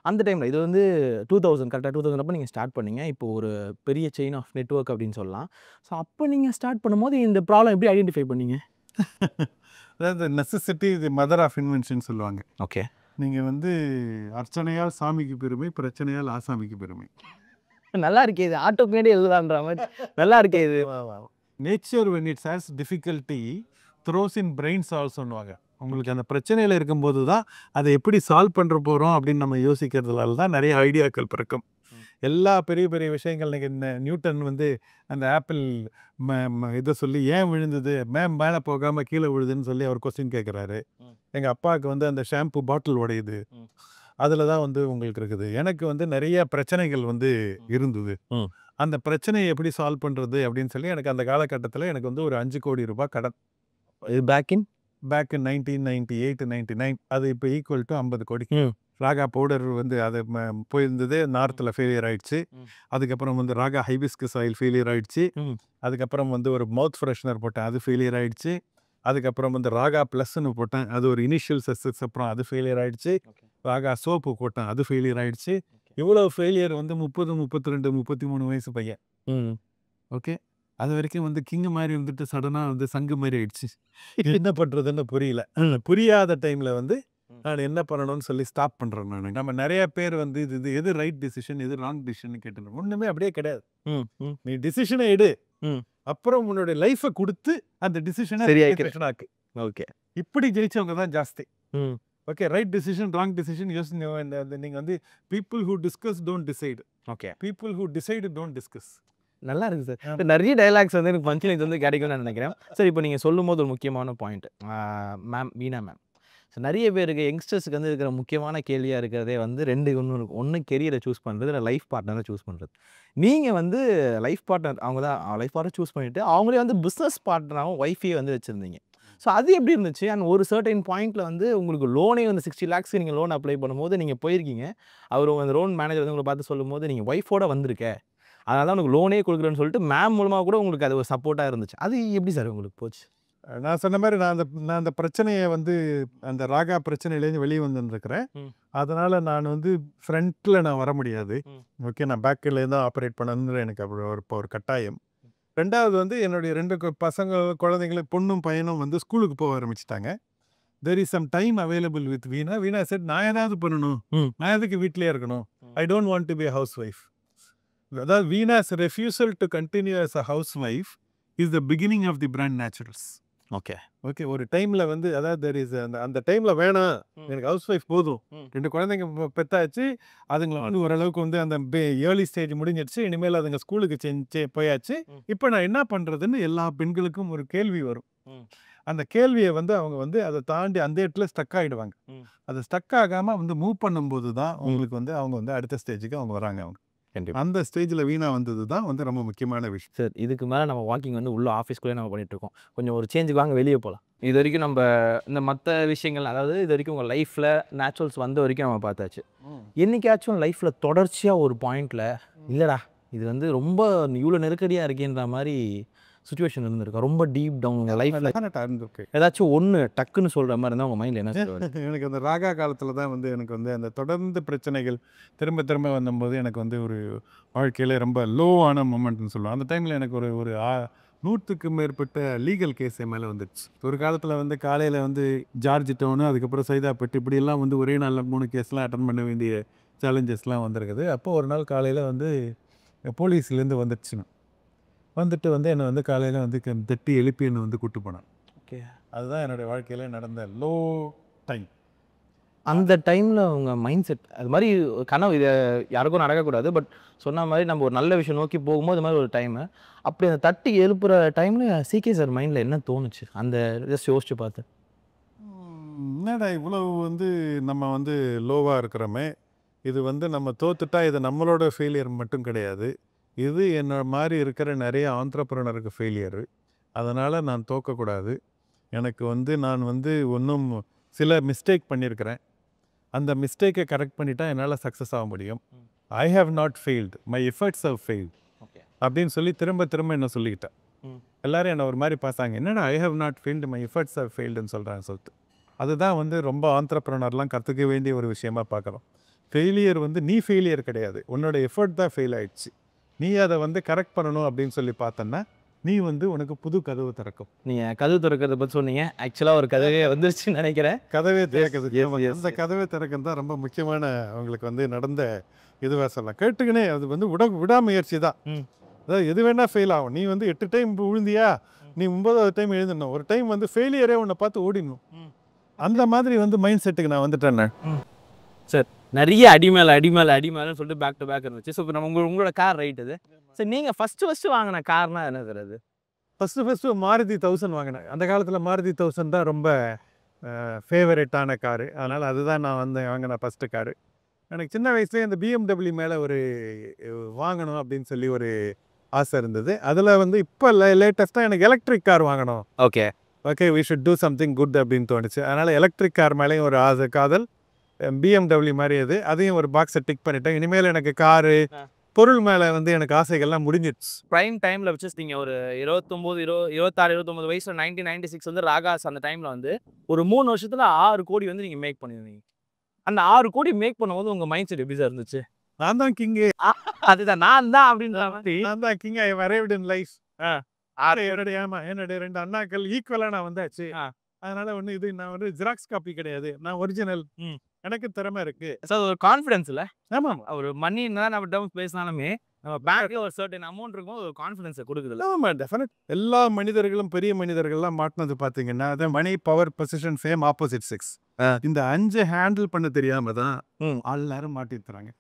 அந்த டைமில் இது வந்து 2000 கரெக்டாக 2000 அப்போ நீங்கள் ஸ்டார்ட் பண்ணீங்க. இப்போ ஒரு பெரிய செயின் ஆஃப் நெட்வொர்க் அப்படின்னு சொல்லலாம். ஸோ அப்போ நீங்கள் ஸ்டார்ட் பண்ணும்போது இந்த ப்ராப்ளம் எப்படி ஐடென்டிஃபை பண்ணீங்க? அதாவது நெசசிட்டி இது மதர் ஆஃப் இன்வென்ஷன் சொல்லுவாங்க. ஓகே. நீங்கள் வந்து அர்ச்சனையால் சாமிக்கு பெருமை, பிரச்சனையால் ஆசாமிக்கு பெருமை. நல்லா இருக்கே இது, ஆட்டோ பின்னாடி எழுதலான்ற மாதிரி நல்லா இருக்கே இது. Nature when it has difficulty throws in brains ஆல்சோன்னுவாங்க. உங்களுக்கு அந்த பிரச்சனையில் இருக்கும்போது தான் அதை எப்படி சால்வ் பண்ணுற போகிறோம் அப்படின்னு நம்ம யோசிக்கிறதுனால தான் நிறைய ஐடியாக்கள் பிறக்கும். எல்லா பெரிய பெரிய விஷயங்கள் நீங்கள் நியூட்டன் வந்து அந்த ஆப்பிள் இதை சொல்லி ஏன் விழுந்தது, மேலே போகாமல் கீழே விழுதுன்னு சொல்லி அவர் கொஸ்டின் கேட்குறாரு. எங்கள் அப்பாவுக்கு வந்து அந்த ஷாம்பு பாட்டில் உடையுது, அதில் தான் வந்து உங்களுக்கு இருக்குது. எனக்கு வந்து நிறைய பிரச்சனைகள் வந்து இருந்தது. அந்த பிரச்சனையை எப்படி சால்வ் பண்ணுறது அப்படின்னு சொல்லி எனக்கு அந்த காலகட்டத்தில் எனக்கு வந்து ஒரு 5 கோடி ரூபாய் கடன். இது பேக் இன் 1998, 99. அது இப்போ ஈக்குவல் டு 50 கோடி. ராகா பவுடர் வந்து அது போயிருந்தது, நார்த்தில் ஃபெயிலியர் ஆகிடுச்சு. அதுக்கப்புறம் வந்து ராகா ஹைபிஸ்கஸ் ஆயில் ஃபெயிலியர் ஆகிடுச்சு. அதுக்கப்புறம் வந்து ஒரு மவுத் ஃப்ரெஷ்னர் போட்டேன், அது ஃபெயிலியர் ஆகிடுச்சு. அதுக்கப்புறம் வந்து ராகா ப்ளஸ்ன்னு போட்டேன், அது ஒரு இனிஷியல் சக்ஸஸ். அப்புறம் அது ஃபெயிலியர் ஆகிடுச்சு. ராகா சோப்பு போட்டேன், அது ஃபெயிலியர் ஆகிடுச்சு. இவ்வளோ ஃபெயிலியர் வந்து 30, 32, 33 வயசு பையன். ஓகே. அது வரைக்கும் வந்து கிங்கு மாதிரி வந்துட்டு சடனாக வந்து சங்கு மாதிரி ஆயிடுச்சு. என்ன பண்ணுறதுன்னு புரியல. புரியாத டைமில் வந்து நான் என்ன பண்ணணும்னு சொல்லி ஸ்டாப் பண்ணுறேன். நம்ம நிறைய பேர் வந்து இது எது ரைட் டிசிஷன், எது ராங் டிசிஷன் கேட்டுருக்கோம். ஒன்றுமே அப்படியே கிடையாது. நீ டிசிஷனை எடு, அப்புறம் உன்னுடைய லைஃபை கொடுத்து அந்த டிசிஷனை ஆக்கு. ஓகே. இப்படி ஜெயிச்சவங்க தான் ஜாஸ்தி. Okay. Right decision, wrong decision யோசிச்சு நீங்கள் வந்து people who discuss don't decide. Okay. People who decide don't discuss. நல்லா இருக்குது சார். நிறைய டைலாக்ஸ் வந்து எனக்கு பஞ்ச் லைன்ஸ் வந்து கிடைக்கும்னு நான் நினைக்கிறேன். சார், இப்போ நீங்கள் சொல்லும் போது ஒரு முக்கியமான பாயிண்ட் மேம், வீணா மேம். ஸோ நிறைய பேருக்கு யங்ஸ்டர்ஸுக்கு வந்து இருக்கிற முக்கியமான கேள்வியாக இருக்கிறதே வந்து ஒன்று இருக்கும். ஒன்று கெரியரை சூஸ் பண்ணுறது, இல்லை லைஃப் பார்ட்னரை சூஸ் பண்ணுறது. நீங்கள் வந்து லைஃப் பார்ட்னர் அவங்க தான் லைஃப் பார்ட்னர் சூஸ் பண்ணிவிட்டு அவங்களே வந்து பிஸ்னஸ் பார்ட்னராகவும் ஒய்ஃபையே வந்து வச்சுருந்தீங்க. ஸோ அது எப்படி இருந்துச்சு? அண்ட் ஒரு சர்டைன் பாயிண்ட்டில் வந்து உங்களுக்கு லோனே வந்து 60 lakhs நீங்கள் லோன் அப்ளை பண்ணும்போது நீங்கள் போயிருக்கீங்க. அவர் அந்த லோன் மேனேஜர் வந்து உங்களை பார்த்து சொல்லும்போது நீங்கள் ஒய்ஃபோட வந்திருக்க, அதனால தான் உங்களுக்கு லோனே கொடுக்குறேன்னு சொல்லிட்டு மேம் மூலமாக கூட உங்களுக்கு அது ஒரு சப்போர்ட்டாக இருந்துச்சு. அது எப்படி சார் உங்களுக்கு போச்சு? நான் சொன்ன மாதிரி நான் அந்த பிரச்சனையை வந்து அந்த ராகா பிரச்சனையிலேருந்து வெளியே வந்துருக்கிறேன். அதனால் நான் வந்து ஃப்ரண்ட்டில் நான் வர முடியாது. ஓகே. நான் பேக்கிலேருந்து தான் ஆப்ரேட் பண்ணணுன்ற எனக்கு அப்படி ஒரு கட்டாயம். ரெண்டாவது வந்து என்னுடைய 2 பசங்க குழந்தைங்களுக்கு பொண்ணும் பையனும் வந்து ஸ்கூலுக்கு போக ஆரம்பிச்சிட்டாங்க. There is some time available with Veena. Veena said நான் ஏதாவது பண்ணணும், நான் எதுக்கு வீட்டிலே இருக்கணும், I don't want to be housewife. அதாவது Veena's refusal to continue as a housewife is the beginning of the brand naturals. Okay. Okay. ஒரு டைமில் வந்து அதாவது தெர் இஸ் அந்த டைமில் வேணாம், எனக்கு ஹவுஸ் ஒய்ஃப் போதும், 2 குழந்தைங்க பெற்றாச்சு, அதுங்களை வந்து ஓரளவுக்கு வந்து அந்த ஏர்லி ஸ்டேஜ் முடிஞ்சிடுச்சு, இனிமேல் அதுங்க ஸ்கூலுக்கு போயாச்சு, இப்போ நான் என்ன பண்ணுறதுன்னு எல்லா பெண்களுக்கும் ஒரு கேள்வி வரும். அந்த கேள்வியை வந்து அவங்க வந்து அதை தாண்டி அந்த இடத்துல ஸ்டக் ஆகிடுவாங்க. அதை ஸ்டக் ஆகாமல் வந்து மூவ் பண்ணும்போது தான் உங்களுக்கு வந்து அவங்க வந்து அடுத்த ஸ்டேஜுக்கு அவங்க வராங்க. அவங்க கண்டிப்பா. அந்த ஸ்டேஜில் வீணாக வந்தது தான் வந்து ரொம்ப முக்கியமான விஷயம். சார் இதுக்கு மேலே நம்ம வாக்கிங் வந்து உள்ள ஆஃபீஸ்க்குள்ளே நம்ம பண்ணிட்டு இருக்கோம். கொஞ்சம் ஒரு சேஞ்சுக்கு வாங்க வெளியே போகலாம். இது வரைக்கும் நம்ம இந்த மற்ற விஷயங்கள், அதாவது இது வரைக்கும் உங்கள் லைஃப்பில் நேச்சுரல்ஸ் வந்த வரைக்கும் நம்ம பார்த்தாச்சு. என்னைக்காச்சும் லைஃப்பில் தொடர்ச்சியாக ஒரு பாயிண்டில் இல்லைடா இது வந்து ரொம்ப இவ்வளோ நெருக்கடியாக இருக்கேன்ற மாதிரி சுச்சுவேஷன் இருந்திருக்கா? ரொம்ப டீப் டவுன் உங்கள் லைஃப்பில் இருந்திருக்கு. ஏதாச்சும் ஒன்று டக்குன்னு சொல்கிற மாதிரி இருந்தால் உங்கள் மைண்டில் என்ன சொல்லுவாங்க? எனக்கு அந்த ராகா காலத்தில் தான் வந்து எனக்கு வந்து அந்த தொடர்ந்து பிரச்சனைகள் திரும்ப திரும்ப வந்தபோது எனக்கு வந்து ஒரு வாழ்க்கையில் ரொம்ப லோவான மொமெண்ட்னு சொல்லுவேன். அந்த டைமில் எனக்கு ஒரு ஒரு 100க்கு மேற்பட்ட லீகல் கேஸ் என் மேலே வந்துடுச்சு. ஒரு காலத்தில் வந்து காலையில் வந்து ஜார்ஜ் டவுனு, அதுக்கப்புறம் சைதாப்பேட்டு, இப்படியெல்லாம் வந்து ஒரே நாளில் 3 கேஸ்லாம் அட்டன் பண்ண வேண்டிய சேலஞ்சஸ்லாம் வந்திருக்குது. அப்போ ஒரு நாள் காலையில் வந்து போலீஸ்லேருந்து வந்துடுச்சுன்னு வந்துட்டு வந்து என்னை வந்து காலையில் வந்து தட்டி எழுப்பி என்னை வந்து கூட்டு போனான். ஓகே. அதுதான் என்னுடைய வாழ்க்கையில் நடந்த லோ டைம். அந்த டைமில் உங்கள் மைண்ட் செட் அது மாதிரி கனவு இதை யாருக்கும் நடக்கக்கூடாது. பட் சொன்ன மாதிரி நம்ம ஒரு நல்ல விஷயம் நோக்கி போகும்போது இது மாதிரி ஒரு டைமு அப்படி அந்த தட்டி எழுப்புற டைமில் சிகே சார் மைண்டில் என்ன தோணுச்சு? அந்த ஜஸ்ட் யோசிச்சு பார்த்து. என்னடா இவ்வளவு வந்து நம்ம வந்து லோவாக இருக்கிறோமே, இது வந்து நம்ம தோத்துட்டா இது நம்மளோட ஃபெயிலியர் மட்டும் கிடையாது, இது என்ன மாதிரி இருக்கிற நிறைய ஆண்டர்ப்ரனருக்கு ஃபெயிலியரு. அதனால் நான் தோக்கக்கூடாது. எனக்கு வந்து நான் வந்து ஒன்றும் சில மிஸ்டேக் பண்ணியிருக்கிறேன். அந்த மிஸ்டேக்கை கரெக்ட் பண்ணிட்டா என்னால் சக்ஸஸ் ஆக முடியும். I have not failed, my efforts have failed okay அப்படின்னு சொல்லி திரும்ப திரும்ப என்ன சொல்லிக்கிட்டேன். எல்லாரும் என்னை ஒரு மாதிரி பார்த்தாங்க, என்னடா I have not failed, my efforts have ஃபெயில்டுன்னு சொல்கிறாங்க சொல்லிட்டு. அதுதான் வந்து ரொம்ப ஆண்டர்ப்ரனர்லாம் கற்றுக்க வேண்டிய ஒரு விஷயமா பார்க்குறோம். ஃபெயிலியர் வந்து நீ ஃபெயிலியர் கிடையாது, உன்னோட எஃபர்ட் தான் ஃபெயில் ஆயிடுச்சு. நீ அதை வந்து கரெக்ட் பண்ணணும் அப்படின்னு சொல்லி பார்த்தோன்னா நீ வந்து உனக்கு புது கதவு திறக்கும். நீங்கள் கதவு திறக்கிறத பற்றி சொன்னீங்க. ஆக்சுவலாக ஒரு கதவே வந்துருச்சுன்னு நினைக்கிறேன். கதவே திறக்குது. அந்த கதவை திறக்கிறது தான் ரொம்ப முக்கியமான அவங்களுக்கு வந்து நடந்த இதுவாக சொல்லலாம். கேட்டுக்கினே அது வந்து விடாமுயற்சி தான். அதாவது எது வேணால் ஃபெயில் ஆகும். நீ வந்து 8 டைம் விழுந்தியா, நீ 9வது டைம் எழுதணும். ஒரு டைம் வந்து ஃபெயிலியரே உன்னை பார்த்து ஓடிடணும். அந்த மாதிரி வந்து மைண்ட் செட்டுக்கு நான் வந்துட்டேன். சார் நிறைய அடிமேலன்னு சொல்லிட்டு பேக் டு பேக் இருந்துச்சு. ஸோ இப்போ நம்ம உங்களோட கார் ரைட் அது. சார் நீங்கள் ஃபஸ்ட்டு வாங்கின கார்னா என்ன சார் அது? ஃபஸ்ட்டு மாருதி 1000 வாங்கினேன். அந்த காலத்தில் மாருதி 1000 தான் ரொம்ப ஃபேவரட்டான காரு. அதனால் அதுதான் நான் வந்து வாங்கின ஃபஸ்ட்டு காரு. எனக்கு சின்ன வயசுலேயே இந்த BMW மேலே ஒரு வாங்கணும் அப்படின்னு சொல்லி ஒரு ஆசை இருந்தது. அதில் வந்து இப்போ லேட்டஸ்ட்டாக எனக்கு எலக்ட்ரிக் கார் வாங்கணும். Okay we should do something good அப்படின்னு தோணுச்சு. அதனால் எலக்ட்ரிக் கார் மேலேயும் ஒரு ஆசை, காதல். BMW மாதிரி அதையும் ஒரு பாக்ஸை டிக் பண்ணிட்டேன். இனிமேல் எனக்கு காரு பொருள் மேலே வந்து எனக்கு ஆசைகள்லாம் முடிஞ்சிடுச்சு. ப்ரைம் டைமில் வச்சு நீங்கள் ஒரு 26 வயசில் 1996 வந்து ராகாஸ் அந்த டைமில் வந்து ஒரு 3 வருஷத்தில் 6 கோடி வந்து நீங்கள் மேக் பண்ணியிருந்தீங்க. அந்த 6 கோடி மேக் பண்ணும்போது உங்கள் மைண்ட் செட் எப்படி சார் இருந்துச்சு? நான் தான் கிங்கு. அதுதான் நான் தான் அப்படின்ற மாதிரி. நான் தான் king. I arrived in life. என்னுடைய 2 அண்ணாக்கள் ஈக்குவலாக நான் வந்தாச்சு. அதனால ஒன்று இது நான் வந்து ஜெராக்ஸ் காப்பி கிடையாது, நான் ஒரிஜினல். எனக்கு திறமை இருக்கு சார். ஒரு கான்ஃபிடன்ஸ் இல்லை. ஆமாம். ஒரு மணி தான் நம்ம டேர்ம்ஸ் பேசினாலுமே நம்ம பேங்க்ல ஒரு சர்டன் அமௌண்ட் இருக்கும், ஒரு கான்ஃபிடன்ஸை கொடுக்குது. ஆமாம், டெஃபினட். எல்லா மனிதர்களும் பெரிய மனிதர்கள்லாம் மாட்டினது பார்த்தீங்கன்னா அது money, power, position, fame, opposite sex. இந்த 5 ஹேண்டில் பண்ண தெரியாம தான் எல்லாரும் மாட்டிட்டுறாங்க.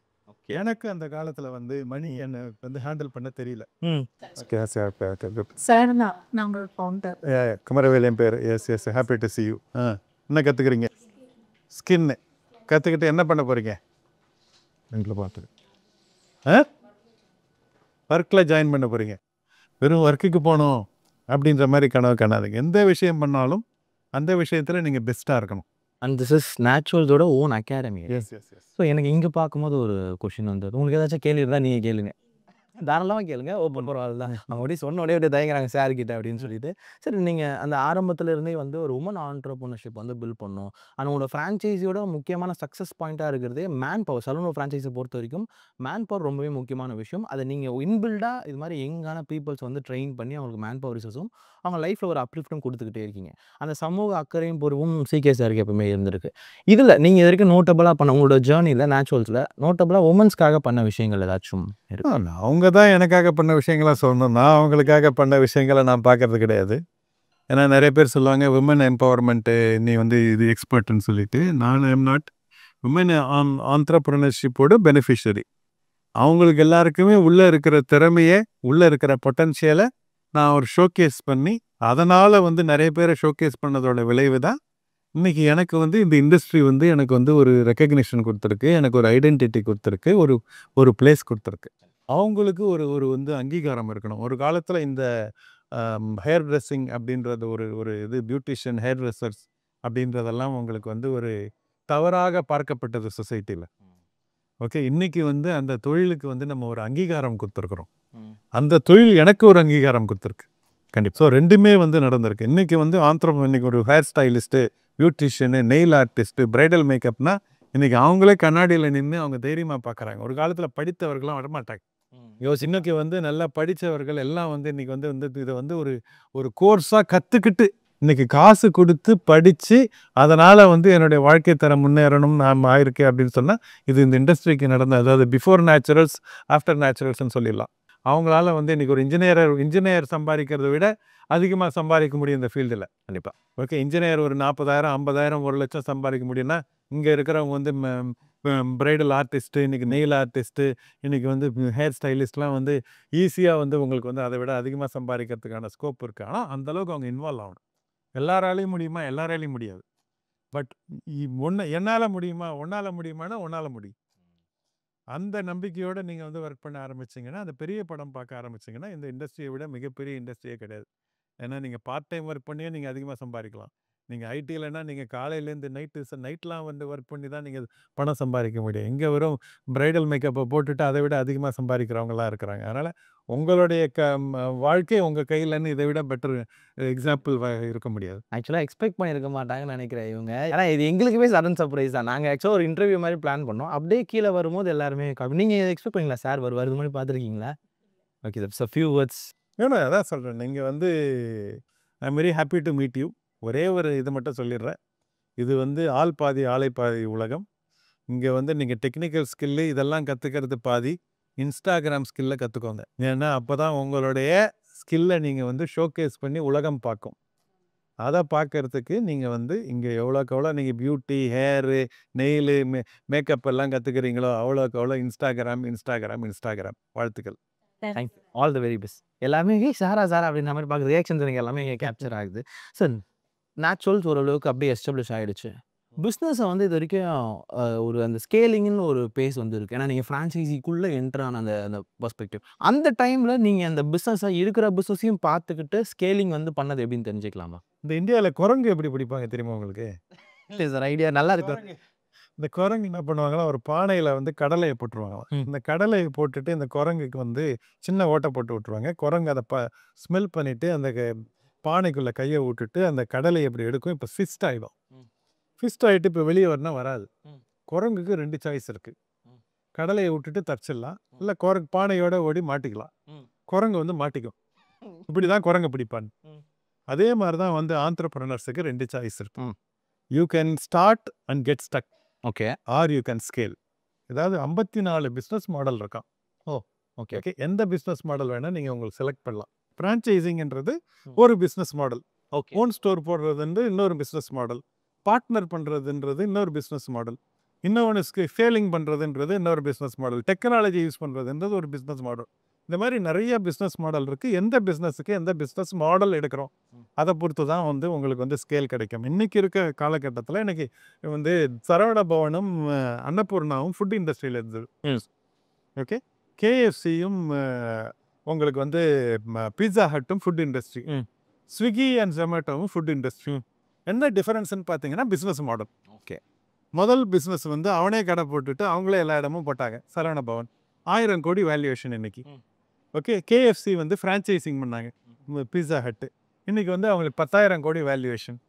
எனக்கு அந்த காலத்தில் வந்து மணி என்னை வந்து ஹேண்டில் பண்ண தெரியல. குமரவேல் என் பேர். Yes happy to see you. என்ன கற்றுக்குறீங்க? ஸ்கின்னு கற்றுக்கிட்டு என்ன பண்ண போகிறீங்க? எங்களை பார்த்துக்கு ஒர்க்கில் ஜாயின் பண்ண போகிறீங்க. வெறும் ஒர்க்குக்கு போகணும் அப்படின்ற மாதிரி கனவு காணாதீங்க. எந்த விஷயம் பண்ணாலும் அந்த விஷயத்தில் நீங்கள் பெஸ்ட்டாக இருக்கணும். அண்ட் திஸ் இஸ் நேச்சுரல்ஸோட ஓன் அகாடமி. எஸ். ஸோ எனக்கு இங்கே பார்க்கும்போது ஒரு கொஷின் வந்தது. உங்களுக்கு ஏதாச்சும் கேள்வி இருந்தால் நீங்கள் கேளுங்க, தாராளமாக கேளுங்க. ஓப்பன் பரவாயில்ல தான். அவங்க அப்படியே சொன்ன உடனே அப்படியே தயங்குறாங்க சார் கிட்ட அப்படின்னு சொல்லிட்டு. சரி, நீங்கள் அந்த ஆரம்பத்தில் இருந்தே வந்து ஒரு உமன் ஆண்டர்ப்ரனர்ஷிப் வந்து பில்ட் பண்ணணும். ஆனால் உங்களோட ஃப்ரான்ச்சைஸியோட முக்கியமான சக்ஸஸ் பாயிண்ட்டாக இருக்கிறதே மேன் பவர். சலூன் ஃப்ரான்ச்சைஸை பொறுத்த வரைக்கும் மேன் பவர் ரொம்பவே முக்கியமான விஷயம். அதை நீங்கள் இன்பில்டாக இது மாதிரி யங்கான பீப்புள்ஸ் வந்து ட்ரெயின் பண்ணி அவங்களுக்கு மேன் பவர் ரிசோர்ஸும் அவங்க லைஃப்பில் ஒரு அப்லிஃப்டும் கொடுத்துக்கிட்டே இருக்கீங்க. அந்த சமூக அக்கறையும் பொறுப்பும் சிகே சாருக்கு எப்பவுமே இருந்திருக்கு. இதில் நீங்கள் இது வரைக்கும் நோட்டபுளாக பண்ண உங்களோட ஜேர்னியில் நேச்சுரல்ஸில் நோட்டபுளாக உமன்ஸ்க்காக பண்ண விஷயங்கள் ஏதாச்சும் இருக்கு? அவங்க தான் எனக்காக பண்ண விஷயங்களாக சொல்லணும். நான் அவங்களுக்காக பண்ண விஷயங்களை நான் பார்க்கறது கிடையாது. ஏன்னா நிறைய பேர் சொல்லுவாங்க விமன் எம்பவர்மெண்ட்டு, நீ வந்து இது எக்ஸ்பர்ட்னு சொல்லிட்டு. நான் ஐம் நாட். விமன் ஆண்டர்ப்ரனர்ஷிப்போட பெனிஃபிஷரி. அவங்களுக்கு எல்லாருக்குமே உள்ளே இருக்கிற திறமையை, உள்ளே இருக்கிற பொட்டன்ஷியலை நான் ஒரு ஷோகேஸ் பண்ணி அதனால் வந்து நிறைய பேரை ஷோகேஸ் பண்ணதோட விளைவு தான் இன்றைக்கி எனக்கு வந்து இந்த இண்டஸ்ட்ரி வந்து எனக்கு வந்து ஒரு ரெக்கக்னிஷன் கொடுத்துருக்கு, எனக்கு ஒரு ஐடென்டிட்டி கொடுத்துருக்கு, ஒரு பிளேஸ் கொடுத்துருக்கு. அவங்களுக்கு ஒரு ஒரு வந்து அங்கீகாரம் இருக்கணும். ஒரு காலத்தில் இந்த ஹேர் ட்ரெஸ்ஸிங் அப்படின்றது ஒரு ஒரு இது பியூட்டிஷியன், ஹேர் ட்ரெஸ்ஸர்ஸ் அப்படின்றதெல்லாம் உங்களுக்கு வந்து ஒரு தவறாக பார்க்கப்பட்டது சொசைட்டியில். ஓகே, இன்னைக்கு வந்து அந்த தொழிலுக்கு வந்து நம்ம ஒரு அங்கீகாரம் கொடுத்துருக்குறோம். அந்த தொழில் எனக்கு ஒரு அங்கீகாரம் கொடுத்துருக்கு. கண்டிப்பாக. ஸோ ரெண்டுமே வந்து நடந்திருக்கு. இன்றைக்கி வந்து இன்னைக்கு ஒரு hair stylist, beautician, nail artist, bridal மேக்கப்னா இன்றைக்கி அவங்களே கண்ணாடியில் நின்று அவங்க தைரியமாக பார்க்குறாங்க. ஒரு காலத்தில் படித்தவர்கள்லாம் வரமாட்டாங்க. இன்னைக்கு வந்து நல்லா படித்தவர்கள் எல்லாம் வந்து இன்றைக்கி வந்து வந்து இதை வந்து ஒரு ஒரு கோர்ஸாக கற்றுக்கிட்டு இன்றைக்கி காசு கொடுத்து படித்து அதனால் வந்து என்னுடைய வாழ்க்கை தரம் முன்னேறணும் நான் ஆயிருக்கேன் அப்படின்னு சொன்னால் இது இந்த இண்டஸ்ட்ரிக்கு நடந்த, அதாவது பிஃபோர் நேச்சுரல்ஸ் ஆஃப்டர் நேச்சுரல்ஸ்ன்னு சொல்லிடலாம். அவங்களால வந்து இன்றைக்கி ஒரு இன்ஜினியர் சம்பாதிக்கிறத விட அதிகமாக சம்பாதிக்க முடியும் இந்த ஃபீல்டில். கண்டிப்பாக. ஓகே, இன்ஜினியர் ஒரு 40,000 50,000 1 லட்சம் சம்பாதிக்க முடியும்னா இங்கே இருக்கிறவங்க வந்து பிரைடல் ஆர்டிஸ்ட்டு, இன்றைக்கி நெயில் ஆர்டிஸ்ட்டு, இன்றைக்கி வந்து ஹேர் ஸ்டைலிஸ்ட்லாம் வந்து ஈஸியாக வந்து உங்களுக்கு வந்து அதை விட அதிகமாக சம்பாதிக்கிறதுக்கான ஸ்கோப் இருக்குது. ஆனால் அந்தளவுக்கு அவங்க இன்வால்வ் ஆகணும். எல்லாராலையும் முடியுமா? எல்லாராலையும் முடியாது. பட் என்னால் முடியுமா? உன்னால் முடியுமானா உன்னால் முடியும். அந்த நம்பிக்கையோடு நீங்கள் வந்து ஒர்க் பண்ண ஆரம்பிச்சிங்கன்னா, அந்த பெரிய படம் பார்க்க ஆரம்பிச்சிங்கன்னா இந்த இண்டஸ்ட்ரியை விட மிகப்பெரிய இண்டஸ்ட்ரியே கிடையாது. ஏன்னா நீங்கள் பார்ட் டைம் ஒர்க் பண்ணியே நீங்கள் அதிகமாக சம்பாதிக்கலாம். நீங்கள் ஐடிலன்னா நீங்கள் காலையிலேருந்து நைட்லாம் வந்து ஒர்க் பண்ணி தான் நீங்கள் பணம் சம்பாதிக்க முடியும். இங்கே வெறும் பிரைடல் மேக்கப்பை போட்டுட்டு அதை விட அதிகமாக சம்பாதிக்கிறவங்களாம் இருக்கிறாங்க. அதனால் உங்களுடைய வாழ்க்கை உங்கள் கையிலன்னு இதை விட பெட்டர் எக்ஸாம்பிள் இருக்க முடியாது. ஆக்சுவலாக எக்ஸ்பெக்ட் பண்ணியிருக்க மாட்டாங்கன்னு நினைக்கிறேன் இவங்க. ஏன்னா இது எங்களுக்குமே சடன் சர்ப்ரைஸ் தான். நாங்கள் ஆக்சுவலாக ஒரு இன்டர்வியூ மாதிரி பிளான் பண்ணோம். அப்படியே கீழே வரும்போது எல்லாருமே நீங்கள் எக்ஸ்பெக்ட் பண்ணீங்களா சார் வருவார் இது மாதிரி பார்த்துருக்கீங்களா? Okay, that's a few words. ஏன்னா அதான் சொல்கிறேன், நீங்கள் வந்து I am very happy to meet you. ஒரே ஒரு இது மட்டும் சொல்லிடுறேன், இது வந்து ஆள் பாதி ஆளை பாதி உலகம். இங்கே வந்து நீங்கள் டெக்னிக்கல் ஸ்கில்லு இதெல்லாம் கற்றுக்கிறது பாதி, இன்ஸ்டாகிராம் ஸ்கில்லை கற்றுக்கோங்க. ஏன்னா அப்போ தான் உங்களுடைய ஸ்கில்லை நீங்கள் வந்து ஷோகேஸ் பண்ணி உலகம் பார்க்கும். அதை பார்க்கறதுக்கு நீங்கள் வந்து இங்கே எவ்வளோக்கு எவ்வளோ நீங்கள் பியூட்டி, ஹேரு, நெயிலு, மேக்கப் எல்லாம் கற்றுக்கிறீங்களோ அவ்வளோக்கு எவ்வளோ இன்ஸ்டாகிராம். வாழ்த்துக்கள். Thank you, all the very best. எல்லாமே சாரா அப்படின்ற மாதிரி பார்க்குறது ரியாக்ஷன்ஸ் எனக்கு எல்லாமே கேப்சர் ஆகுது. சார் நேச்சுரல்ஸ் ஓரளவுக்கு அப்படியே எஸ்டாப்ளிஷ் ஆகிடுச்சு. பிஸ்னஸை வந்து இது வரைக்கும் ஒரு அந்த ஸ்கேலிங்னு ஒரு பேஸ் வந்து இருக்குது. ஏன்னா நீங்கள் ஃப்ரான்ச்சைசிக்குள்ளே என்ட்ரான அந்த பெர்ஸ்பெக்டிவ் அந்த டைமில் நீங்கள் அந்த பிஸ்னஸை இருக்கிற பிஸ்னஸையும் பார்த்துக்கிட்டு ஸ்கேலிங் வந்து பண்ணது எப்படின்னு தெரிஞ்சுக்கலாமா? இந்த இந்தியாவில் குரங்கு எப்படி பிடிப்பாங்க தெரியுமா உங்களுக்கு? இல்லை சார், ஐடியா நல்லா இருக்கு. இந்த குரங்கு என்ன பண்ணுவாங்கன்னா ஒரு பானையில் வந்து கடலையை போட்டுருவாங்களாம். இந்த கடலையை போட்டுட்டு இந்த குரங்குக்கு வந்து சின்ன ஓட்டை போட்டு விட்டுருவாங்க. குரங்கு அதை ஸ்மெல் பண்ணிவிட்டு அந்த பானைக்குள்ளே கையை விட்டுட்டு அந்த கடலையை எப்படி எடுக்கும். இப்போ ஃபிஸ்ட் ஆகிடும். ஃபிஸ்ட் ஆகிட்டு இப்போ வெளியே வரனா வராது. குரங்குக்கு 2 சாய்ஸ் இருக்குது. கடலையை விட்டுட்டு தச்சிடலாம், இல்லை பானையோட ஓடி மாட்டிக்கலாம். குரங்கு வந்து மாட்டிக்கும். இப்படி தான் குரங்கு பிடிப்பான். அதே மாதிரி தான் வந்து ஆண்டர்பிரனர்ஸுக்கு 2 சாய்ஸ் இருக்கு. You can start and get stuck. Okay. Are you can scale. ஏதாவது 54 பிஸ்னஸ் மாடல் இருக்கான். ஓகே. எந்த பிஸ்னஸ் மாடல் வேணால் நீங்கள் உங்களுக்கு செலக்ட் பண்ணலாம். ஃப்ரான்ச்சைசிங்கிறது ஒரு பிஸ்னஸ் மாடல். ஓன் ஸ்டோர் போடுறதுன்றது இன்னொரு பிஸ்னஸ் மாடல். பார்ட்னர் பண்ணுறதுன்றது இன்னொரு பிஸ்னஸ் மாடல். இன்னொன்று ஸ்கேலிங் பண்ணுறதுன்றது இன்னொரு பிஸ்னஸ் மாடல். டெக்னாலஜி யூஸ் பண்ணுறதுன்றது ஒரு பிஸ்னஸ் மாடல். இந்த மாதிரி நிறைய பிஸ்னஸ் மாடல் இருக்குது. எந்த பிஸ்னஸுக்கு எந்த பிஸ்னஸ் மாடல் எடுக்கிறோம் அதை பொறுத்து தான் வந்து உங்களுக்கு வந்து ஸ்கேல் கிடைக்கும். இன்றைக்கி இருக்க காலகட்டத்தில் இன்றைக்கி வந்து சரவண பவனும் அன்னபூர்ணாவும் ஃபுட் இண்டஸ்ட்ரியில் இருந்தது. ஓகே, கேஎஃப்சியும் உங்களுக்கு வந்து பீட்சா ஹட்டும் ஃபுட் இண்டஸ்ட்ரி, ஸ்விக்கி அண்ட் ஜொமேட்டோவும் ஃபுட் இண்டஸ்ட்ரி. என்ன டிஃபரன்ஸ்ன்னு பார்த்தீங்கன்னா பிஸ்னஸ் மாடல். ஓகே, முதல் பிஸ்னஸ் வந்து அவனே கடை போட்டுட்டு அவங்களே எல்லா இடமும் போட்டாங்க. சரவண பவன் 1000 கோடி வேல்யூவேஷன் இன்னைக்கு. ஓகே, கேஎஃப்சி வந்து ஃப்ரான்ச்சைசிங் பண்ணாங்க பீட்சா ஹட்டு. இன்றைக்கி வந்து அவங்களுக்கு 10,000 கோடி வேல்யூவேஷன்.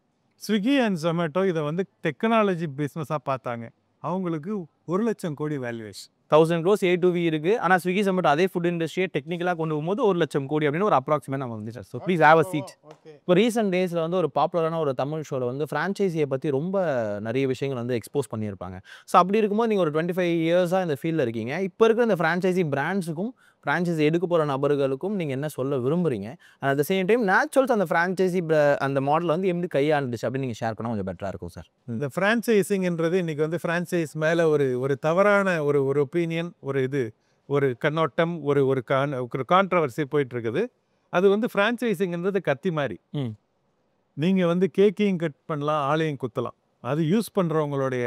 ஸ்விக்கி அண்ட் ஜொமேட்டோ இதை வந்து டெக்னாலஜி பிஸ்னஸாக பார்த்தாங்க. அவங்களுக்கு 1,00,000 கோடி வேல்யூவேஷன். 1000 crores A2V இருக்குது. ஆனால் ஸ்விக்கி ஜொமேட்டோ அதே ஃபுட் இண்டஸ்ட்ரியை டெக்னிக்கலாக கொண்டு போகும்போது 1,00,000 கோடி அப்படின்னு ஒரு அப்ராக்சிமேட் நம்ம வந்து sir. So please have a seat. இப்போ ரீசெண்ட் டேஸில் வந்து ஒரு பாப்புலரான ஒரு தமிழ் ஷோவில் வந்து ஃப்ரான்ச்சைஸியை பற்றி ரொம்ப நிறைய விஷயங்கள் வந்து எக்ஸ்போஸ் பண்ணியிருப்பாங்க. ஸோ அப்படி இருக்கும்போது நீங்கள் ஒரு 25 இயர்ஸாக இந்த ஃபீல்டில் இருக்கீங்க. இப்போ இருக்கிற இந்த ஃப்ரான்ச்சைசி பிராண்ட்ஸுக்கும் ஃப்ரான்ச்சைஸி எடுக்க போகிற நபர்களுக்கும் நீங்கள் என்ன சொல்ல விரும்புகிறீங்க? At the same time Naturals அந்த ஃப்ரான்ச்சைசி அந்த மாடல் வந்து எப்படி கையாண்டுச்சு அப்படின்னு நீங்கள் ஷேர் பண்ணால் கொஞ்சம் பெட்டராக இருக்கும் சார். இந்த ஃப்ரான்ச்சைசிங்கிறது இன்றைக்கி வந்து ஃப்ரான்ச்சைஸ் மேலே ஒரு தவறான ஒரு ஒப்பீனியன், ஒரு கண்ணோட்டம், ஒரு கான்ட்ரவர்சி போயிட்டுருக்குது. அது வந்து ஃப்ரான்ச்சைசிங்கிறது கத்தி மாதிரி. நீங்கள் வந்து கேக்கையும் கட் பண்ணலாம், ஆளையும் குத்தலாம். அது யூஸ் பண்ணுறவங்களுடைய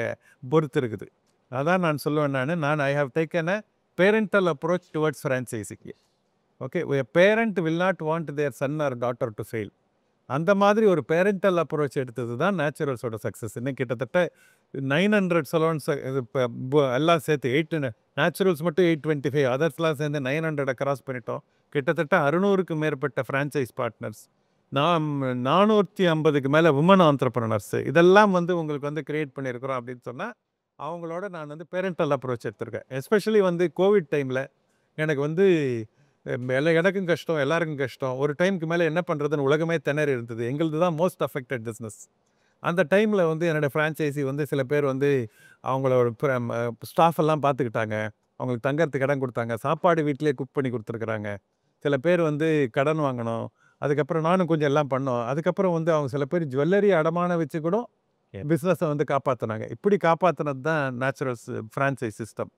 பொறுத்து இருக்குது. அதான் நான் சொல்லுவேன். நான் I have taken a parental approach towards franchising. Okay, a parent will not want their son or daughter to fail. அந்த மாதிரி ஒரு பேரண்டல் அப்ரோச் எடுத்தது தான் நேச்சுரல்ஸோட சக்ஸஸ். இன்னும் கிட்டத்தட்ட 900 சலூன்ஸ் எல்லாம் சேர்த்து 8 நேச்சுரல்ஸ் மட்டும் 825, அதர்ஸ்லாம் சேர்ந்து 900 கிராஸ் பண்ணிட்டோம். கிட்டத்தட்ட 600க்கு மேற்பட்ட ஃப்ரான்ச்சைஸ் பார்ட்னர்ஸ், 450க்கு மேலே உமன் ஆண்டர்ப்ரனர்ஸ், இதெல்லாம் வந்து உங்களுக்கு வந்து கிரியேட் பண்ணியிருக்கிறோம் அப்படின்னு சொன்னால் அவங்களோட நான் வந்து பேரண்டல் அப்ரோச் எடுத்திருக்கேன். எஸ்பெஷலி வந்து கோவிட் டைமில் எனக்கு வந்து எனக்கும் கஷ்டம், எல்லாருக்கும் கஷ்டம். ஒரு டைமுக்கு மேலே என்ன பண்ணுறதுன்னு உலகமே திணறி இருந்தது. எங்களது தான் மோஸ்ட் அஃபெக்டட் பிஸ்னஸ். அந்த டைமில் வந்து என்னோடய ஃப்ரான்ச்சைசி வந்து சில பேர் வந்து அவங்களோட ஸ்டாஃப் எல்லாம் பார்த்துக்கிட்டாங்க, அவங்களுக்கு தங்கறதுக்கு இடம் கொடுத்தாங்க, சாப்பாடு வீட்டிலே குக் பண்ணி கொடுத்துருக்குறாங்க. சில பேர் வந்து கடன் வாங்கணும், அதுக்கப்புறம் நானும் கொஞ்சம் எல்லாம் பண்ணோம். அதுக்கப்புறம் வந்து அவங்க சில பேர் ஜுவல்லரி அடமான வச்சு கூட பிஸ்னஸை வந்து காப்பாற்றினாங்க. இப்படி காப்பாற்றினது தான் நேச்சுரல்ஸ் ஃப்ரான்ச்சைஸ் சிஸ்டம்.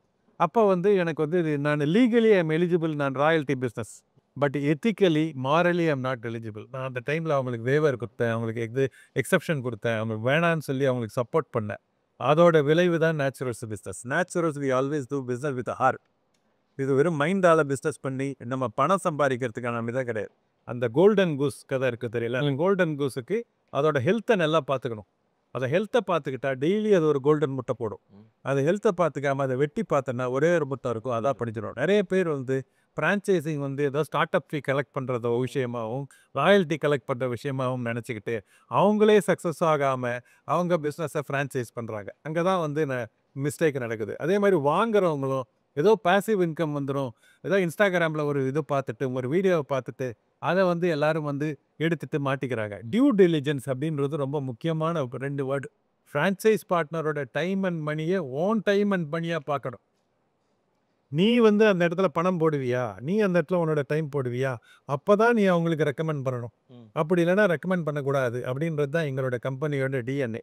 அப்போ வந்து எனக்கு வந்து நான் லீகலி ஐம் எலிஜிபிள், நான் royalty business, but ethically morally I'm not eligible. நான் அந்த டைமில் அவங்களுக்கு வேவர் கொடுத்தேன், அவங்களுக்கு எக்ஸப்ஷன் கொடுத்தேன், அவங்களுக்கு வேணான்னு சொல்லி அவங்களுக்கு சப்போர்ட் பண்ணேன். அதோட விளைவு தான் Naturals business. Naturals we always do business with heart. இது வெறும் மைண்டால் பிஸ்னஸ் பண்ணி நம்ம பணம் சம்பாதிக்கிறதுக்கான இதாக கிடையாது. அந்த கோல்டன் கூஸ் கதை இருக்குது தெரியல, கோல்டன் கூஸுக்கு அதோட ஹெல்த்தை நல்லா பார்த்துக்கணும். அதை ஹெல்த்தை பார்த்துக்கிட்டா டெய்லி அது ஒரு கோல்டன் முட்டை போடும். அதை ஹெல்த்தை பார்த்துக்காம அதை வெட்டி பார்த்தோன்னா ஒரே ஒரு முட்டை இருக்கும், அதான் படிச்சிடும். நிறைய பேர் வந்து ஃப்ரான்ச்சைசிங் வந்து ஏதோ ஸ்டார்ட் அப் ஃபீ கலெக்ட் பண்ணுறதோ விஷயமாகவும் ராயல்ட்டி கலெக்ட் பண்ணுற விஷயமாகவும் நினச்சிக்கிட்டு அவங்களே சக்ஸஸ் ஆகாமல் அவங்க பிஸ்னஸை ஃப்ரான்ச்சைஸ் பண்ணுறாங்க. அங்கே தான் வந்து மிஸ்டேக் நடக்குது. அதே மாதிரி வாங்குறவங்களும் ஏதோ பேசிவ் இன்கம் வந்துடும், ஏதோ இன்ஸ்டாகிராமில் ஒரு இது பார்த்துட்டு ஒரு வீடியோவை பார்த்துட்டு அதை வந்து எல்லாரும் வந்து எடுத்துட்டு மாட்டிக்கிறாங்க. டியூ டெலிஜென்ஸ் அப்படின்றது ரொம்ப முக்கியமான 2 வேர்டு. ஃப்ரான்ச்சைஸ் பார்ட்னரோட டைம் அண்ட் மணியை ஓன் டைம் அண்ட் மணியாக பார்க்கணும். நீ வந்து அந்த இடத்துல பணம் போடுவியா, நீ அந்த இடத்துல உன்னோட டைம் போடுவியா, அப்போ தான் நீ அவங்களுக்கு ரெக்கமெண்ட் பண்ணணும். அப்படி இல்லைன்னா ரெக்கமெண்ட் பண்ணக்கூடாது. அப்படின்றது தான் எங்களோட கம்பெனியோட டிஎன்ஏ.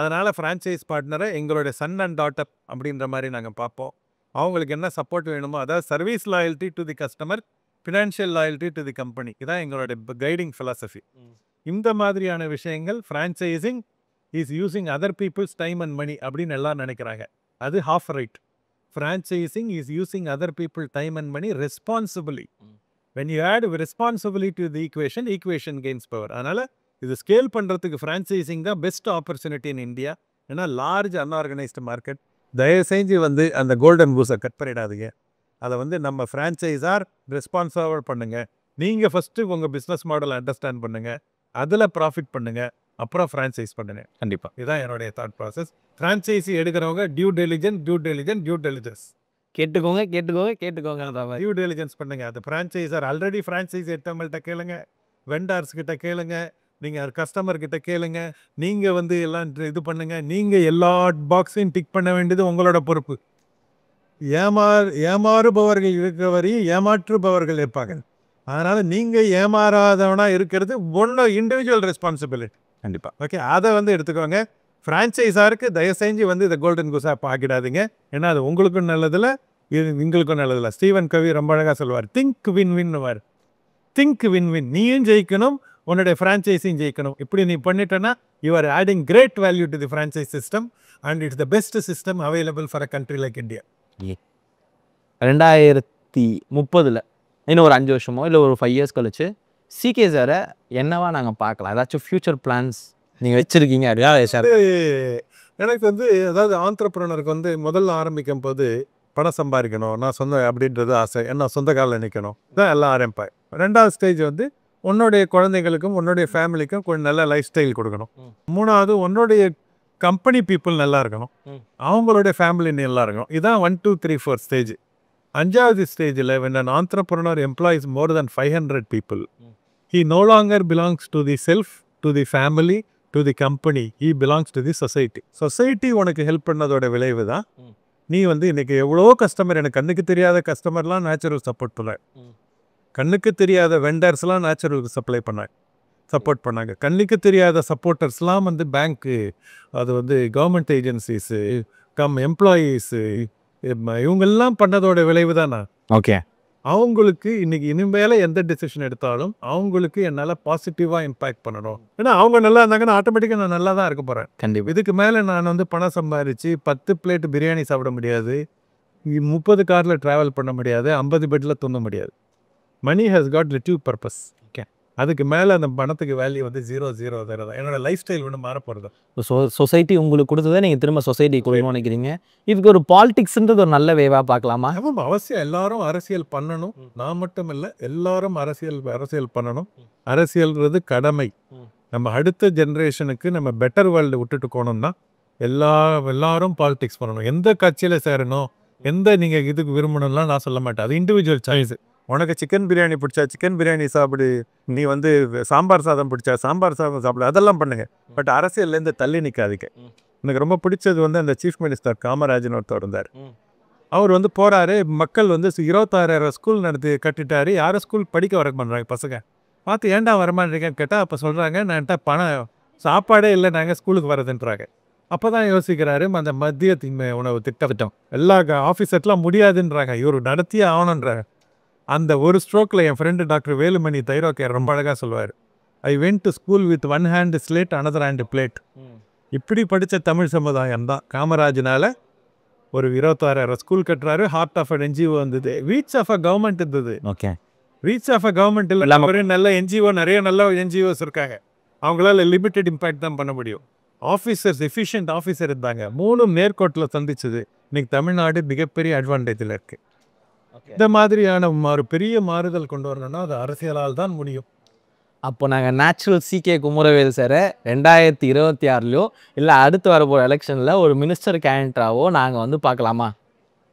அதனால் ஃப்ரான்ச்சைஸ் பார்ட்னரை எங்களோட சன் அண்ட் டாட்டர் அப்படின்ற மாதிரி நாங்கள் பார்ப்போம். அவங்களுக்கு என்ன சப்போர்ட் வேணுமோ, அதாவது service loyalty to the customer, financial loyalty to the company, இதான் எங்களோட கைடிங் ஃபிலாசபி. இந்த மாதிரியான விஷயங்கள் franchising is using other people's time and money அப்படின்னு எல்லாம் நினைக்கிறாங்க. அது half right. Franchising is using other people time and money responsibly. When you add responsibility to the equation gains power. அதனால் இது ஸ்கேல் பண்ணுறதுக்கு ஃப்ரான்ச்சைசிங் தான் பெஸ்ட் ஆப்பர்ச்சுனிட்டி இன் இந்தியா. ஏன்னா large unorganised market. தயவு செஞ்சு வந்து அந்த கோல்டன் பூஸை கட் பண்ணிடாதீங்க. அதை வந்து நம்ம ஃப்ரான்ச்சைஸார் ரெஸ்பான்சிபிள் பண்ணுங்கள். நீங்கள் ஃபஸ்ட்டு உங்கள் பிஸ்னஸ் மாடலை அண்டர்ஸ்டாண்ட் பண்ணுங்கள், அதில் ப்ராஃபிட் பண்ணுங்கள், அப்புறம் ஃப்ரான்ச்சைஸ் பண்ணுங்கள். கண்டிப்பாக இதுதான் என்னுடைய தாட் ப்ராசஸ். ஃப்ரான்ச்சைஸி எடுக்கிறவங்க டியூ டெலிஜென்ஸ் கேட்டுக்கோங்க. டியூ டெலிஜென்ஸ் பண்ணுங்க. அது ஃப்ரான்ச்சைஸர் ஆல்ரெடி ஃப்ரான்ச்சைஸ் எடுத்தவங்கள்ட்ட கேளுங்க, வெண்டார்ஸ் கிட்ட கேளுங்க, நீங்கள் கஸ்டமர் கிட்ட கேளுங்க. நீங்கள் வந்து எல்லாம் இது பண்ணுங்க. நீங்கள் எல்லா பாக்ஸையும் டிக் பண்ண வேண்டியது உங்களோட பொறுப்பு. ஏமாறுபவர்கள் இருக்கிற வரையும் ஏமாற்றுபவர்கள் இருப்பாங்க. அதனால் நீங்கள் ஏமாறாதவனாக இருக்கிறது ஒன்று இண்டிவிஜுவல் ரெஸ்பான்சிபிலிட்டி. கண்டிப்பாக. ஓகே, அதை வந்து எடுத்துக்கோங்க. ஃப்ரான்ச்சைஸாருக்கு தயவு செஞ்சு வந்து இதை கோல்டன் குஸாக ஆக்கிடாதீங்க. ஏன்னா அது உங்களுக்கும் நல்லதில்லை, இது எங்களுக்கும் நல்லதில்லை. ஸ்டீவன் கவி ரொம்ப அழகாக சொல்லுவார், திங்க் வின் வின்னுவார். Think win win. நீயும் ஜெயிக்கணும், உன்னுடைய ஃப்ரான்ச்சைஸையும் ஜெயிக்கணும். இப்படி நீ பண்ணிட்டேன்னா you are adding great value to the franchise system and it's the best system available for a country like India. 2030 இன்னும் ஒரு 5 வருஷமோ இல்லை ஒரு 5 இயர்ஸ் கழிச்சு சிகே சாரை என்னவா நாங்கள் பார்க்கலாம்? ஏதாச்சும் ஃபியூச்சர் பிளான்ஸ் நீங்கள் வச்சுருக்கீங்க அப்படியா சார்? எனக்கு வந்து அதாவது ஆண்டர்ப்ரனருக்கு வந்து முதல்ல ஆரம்பிக்கும் போது பணம் சம்பாதிக்கணும், நான் சொந்த அப்படின்றது ஆசை, என்ன சொந்த காலில் நிற்கணும் தான் எல்லாம் ஆரம்பிப்பேன். 2வது ஸ்டேஜ் வந்து உன்னுடைய குழந்தைகளுக்கும் உன்னுடைய ஃபேமிலிக்கும் கொஞ்சம் நல்ல லைஃப் ஸ்டைல் கொடுக்கணும். 3வது உன்னுடைய கம்பெனி பீப்புள் நல்லா இருக்கணும், அவங்களுடைய ஃபேமிலி நல்லா இருக்கணும். இதுதான் 1 2 3 4 ஸ்டேஜ். 5வது ஸ்டேஜில் when an entrepreneur employs more than 500 people, he no longer belongs to the self, to the family, to the company. He belongs to the society. Society உனக்கு ஹெல்ப் பண்ணதோட விளைவு தான் நீ வந்து இன்றைக்கி எவ்வளோ கஸ்டமர், எனக்கு கண்ணுக்கு தெரியாத கஸ்டமர்லாம் நேச்சுரல் சப்போர்ட் பண்ணாங்க, கண்ணுக்கு தெரியாத வெண்டர்ஸ்லாம் நேச்சுரலுக்கு சப்போர்ட் பண்ணாங்க, கண்ணுக்கு தெரியாத சப்போர்ட்டர்ஸ்லாம் வந்து பேங்க்கு, அது வந்து கவர்மெண்ட் ஏஜென்சிஸு, எம்ப்ளாயீஸு, இவங்கெல்லாம் பண்ணதோட விளைவு தான் நான். ஓகே, அவங்களுக்கு இன்னைக்கு இனிமேல எந்த டிசிஷன் எடுத்தாலும் அவங்களுக்கு என்னால் பாசிட்டிவாக இம்பேக்ட் பண்ணணும். ஏன்னா அவங்க நல்லா இருந்தாங்கன்னா ஆட்டோமேட்டிக்காக நான் நல்லா தான் இருக்க போகிறேன். கண்டிப்பாக. இதுக்கு மேலே நான் வந்து பணம் சம்பாதிச்சு 10 பிளேட் பிரியாணி சாப்பிட முடியாது, 30 காரில் ட்ராவல் பண்ண முடியாது, 50 பெட்டில் தூங்க முடியாது. Money has got relative purpose. Okay, அதுக்கு மேலே அந்த பணத்துக்கு வேல்யூ வந்து 0 தான். என்னோட லைஃப் ஸ்டைல் ஒன்று மாற போகிறது. சொசைட்டி உங்களுக்கு கொடுத்ததை நீங்கள் திரும்ப சொசைட்டி கொடுக்கணும்னு நினைக்கிறீங்க. இதுக்கு ஒரு பாலிடிக்ஸ்ன்றது ஒரு நல்ல வேவாக பார்க்கலாமா? ஆமாம், அவசியம். எல்லாரும் அரசியல் பண்ணணும். நான் மட்டும் இல்லை, எல்லாரும் அரசியல் பண்ணணும். அரசியல்ன்றது கடமை. நம்ம அடுத்த ஜென்ரேஷனுக்கு நம்ம பெட்டர் வேர்ல்டு விட்டுட்டு போகணும்னா எல்லாரும் பாலிடிக்ஸ் பண்ணணும். எந்த கட்சியில் சேரணும், எந்த நீங்கள் இதுக்கு விரும்பணும்லாம் நான் சொல்ல மாட்டேன். அது இண்டிவிஜுவல் சாய்ஸ். உனக்கு சிக்கன் பிரியாணி பிடிச்சா சிக்கன் பிரியாணி சாப்பிடு, நீ வந்து சாம்பார் சாதம் பிடிச்சா சாம்பார் சாதம் சாப்பிடு, அதெல்லாம் பண்ணுங்க. பட் அரசியல்லேருந்து தள்ளி நிற்காதீங்க. எனக்கு ரொம்ப பிடிச்சது வந்து அந்த சீஃப் மினிஸ்டர் காமராஜன் ஒருத்தர் இருந்தார். அவர் வந்து போகிறாரு, மக்கள் வந்து 26,000 ஸ்கூல் கட்டிட்டாரு. யாரும் ஸ்கூல் படிக்க வர பண்ணுறாங்க பசங்க. பார்த்து ஏன்டா வரமாட்டேங்கன்னு கேட்டால் அப்போ சொல்கிறாங்க, நான்ட்ட பணம் சாப்பாடே இல்லை, நாங்கள் ஸ்கூலுக்கு வரதுன்றாங்க. அப்போ தான் யோசிக்கிறாரு, அந்த மத்திய உணவு திட்டம் எல்லா ஆஃபீஸர்லாம் முடியாதுன்றாங்க, இவர் நடத்தியே ஆகணுன்றாங்க. அந்த ஒரு ஸ்ட்ரோக்கில் என் ஃப்ரெண்டு டாக்டர் வேலுமணி தைரோக்கேர் ரொம்ப அழகாக சொல்லுவார், I went to school with one hand slate another hand plate. இப்படி படித்த தமிழ் சமுதாயம் தான் காமராஜனால் ஒரு 26,000 ஸ்கூல் கட்டுறாரு. ஹார்ட் ஆஃப் அ என்ஜிஓ வந்தது, ரீச் ஆஃப் அ கவர்மெண்ட் இருந்தது. Okay, reach of a government இல்லை, நல்ல என்ஜிஓ, நிறைய நல்ல என்ஜிஓஸ் இருக்காங்க. அவங்களால லிமிட்டட் இம்பேக்ட் தான் பண்ண முடியும். ஆஃபீஸர்ஸ், எஃபிஷியன்ட் ஆஃபீஸர் இருந்தாங்க. 3 நேர்கோட்டில் சந்திச்சது. இன்னைக்கு தமிழ்நாடு மிகப்பெரிய அட்வான்டேஜில் இருக்குது. இந்த மாதிரியான ஒரு பெரிய மாறுதல் கொண்டு வரணும்னா அது அரசியலால் தான் முடியும். அப்போ நாங்கள் நேச்சுரல் CK குமரவேல் சாரை 2026 இல்லை அடுத்து வரப்போகிற எலெக்ஷனில் ஒரு மினிஸ்டர் கேண்டிடேட்டாவோ நாங்கள் வந்து பார்க்கலாமா?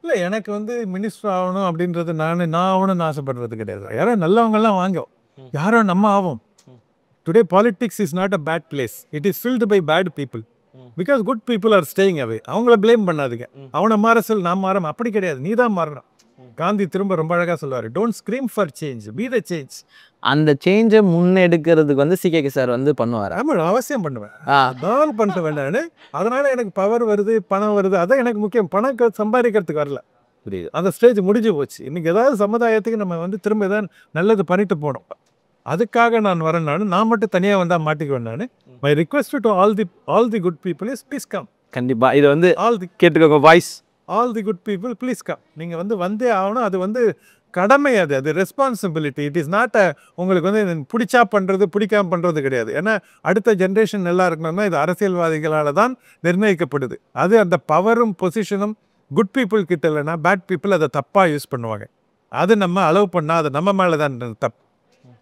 இல்லை, எனக்கு வந்து மினிஸ்டர் ஆகணும் அப்படின்றது நான் ஆகணும்னு ஆசைப்படுறது கிடையாது. யாரோ நல்லவங்கெல்லாம் வாங்க, யாரோ நம்ம ஆகும். Today politics is not a bad place, it is filled by bad people. Because good people are staying away. அவங்கள பிளேம் பண்ணாதுங்க. அவனை மாற சொல், நான் மாற, அப்படி கிடையாது, நீ தான் மாறணும். காந்தி ரொம்ப அழகாக சொல்லுவார், don't scream for change, be the change. அந்த சேஞ்சை முன்னெடுக்கிறதுக்கு வந்து CK சார் வந்து பண்ணுவார். ஆமாம், அவசியம் பண்ணுவேன். நான் பண்ண வேண்டான்னு. அதனால எனக்கு பவர் வருது, பணம் வருது, அதான் எனக்கு முக்கியம். பணம் சம்பாதிக்கிறதுக்கு வரல. புரியுது. அந்த ஸ்டேஜ் முடிஞ்சு போச்சு. இன்னைக்கு ஏதாவது சமுதாயத்துக்கு நம்ம வந்து திரும்ப ஏதாவது நல்லது பண்ணிட்டு போனோம். அதுக்காக நான் வரேன். நான் மட்டும் தனியாக வந்தால் மாட்டிக்குவேன். நான் my request to all the good people is please come. கண்டிப்பாக இது வந்து கேட்டுக்கோங்க voice. All the good people please come. நீங்கள் வந்து வந்தே ஆகணும். அது வந்து கடமை, அது ரெஸ்பான்சிபிலிட்டி. இட் இஸ் நாட் உங்களுக்கு வந்து பிடிச்சா பண்ணுறது, பிடிக்காம பண்ணுறது கிடையாது. ஏன்னா அடுத்த ஜென்ரேஷன் நல்லா இருக்கணும்னா இது அரசியல்வாதிகளால் தான் நிர்ணயிக்கப்படுது. அது அந்த பவரும் பொசிஷனும் குட் பீப்புள் கிட்ட இல்லைன்னா பேட் பீப்புள் அதை தப்பாக யூஸ் பண்ணுவாங்க. அது நம்ம அலோவ் பண்ணால் அது நம்ம மேலே தான் தப்பு.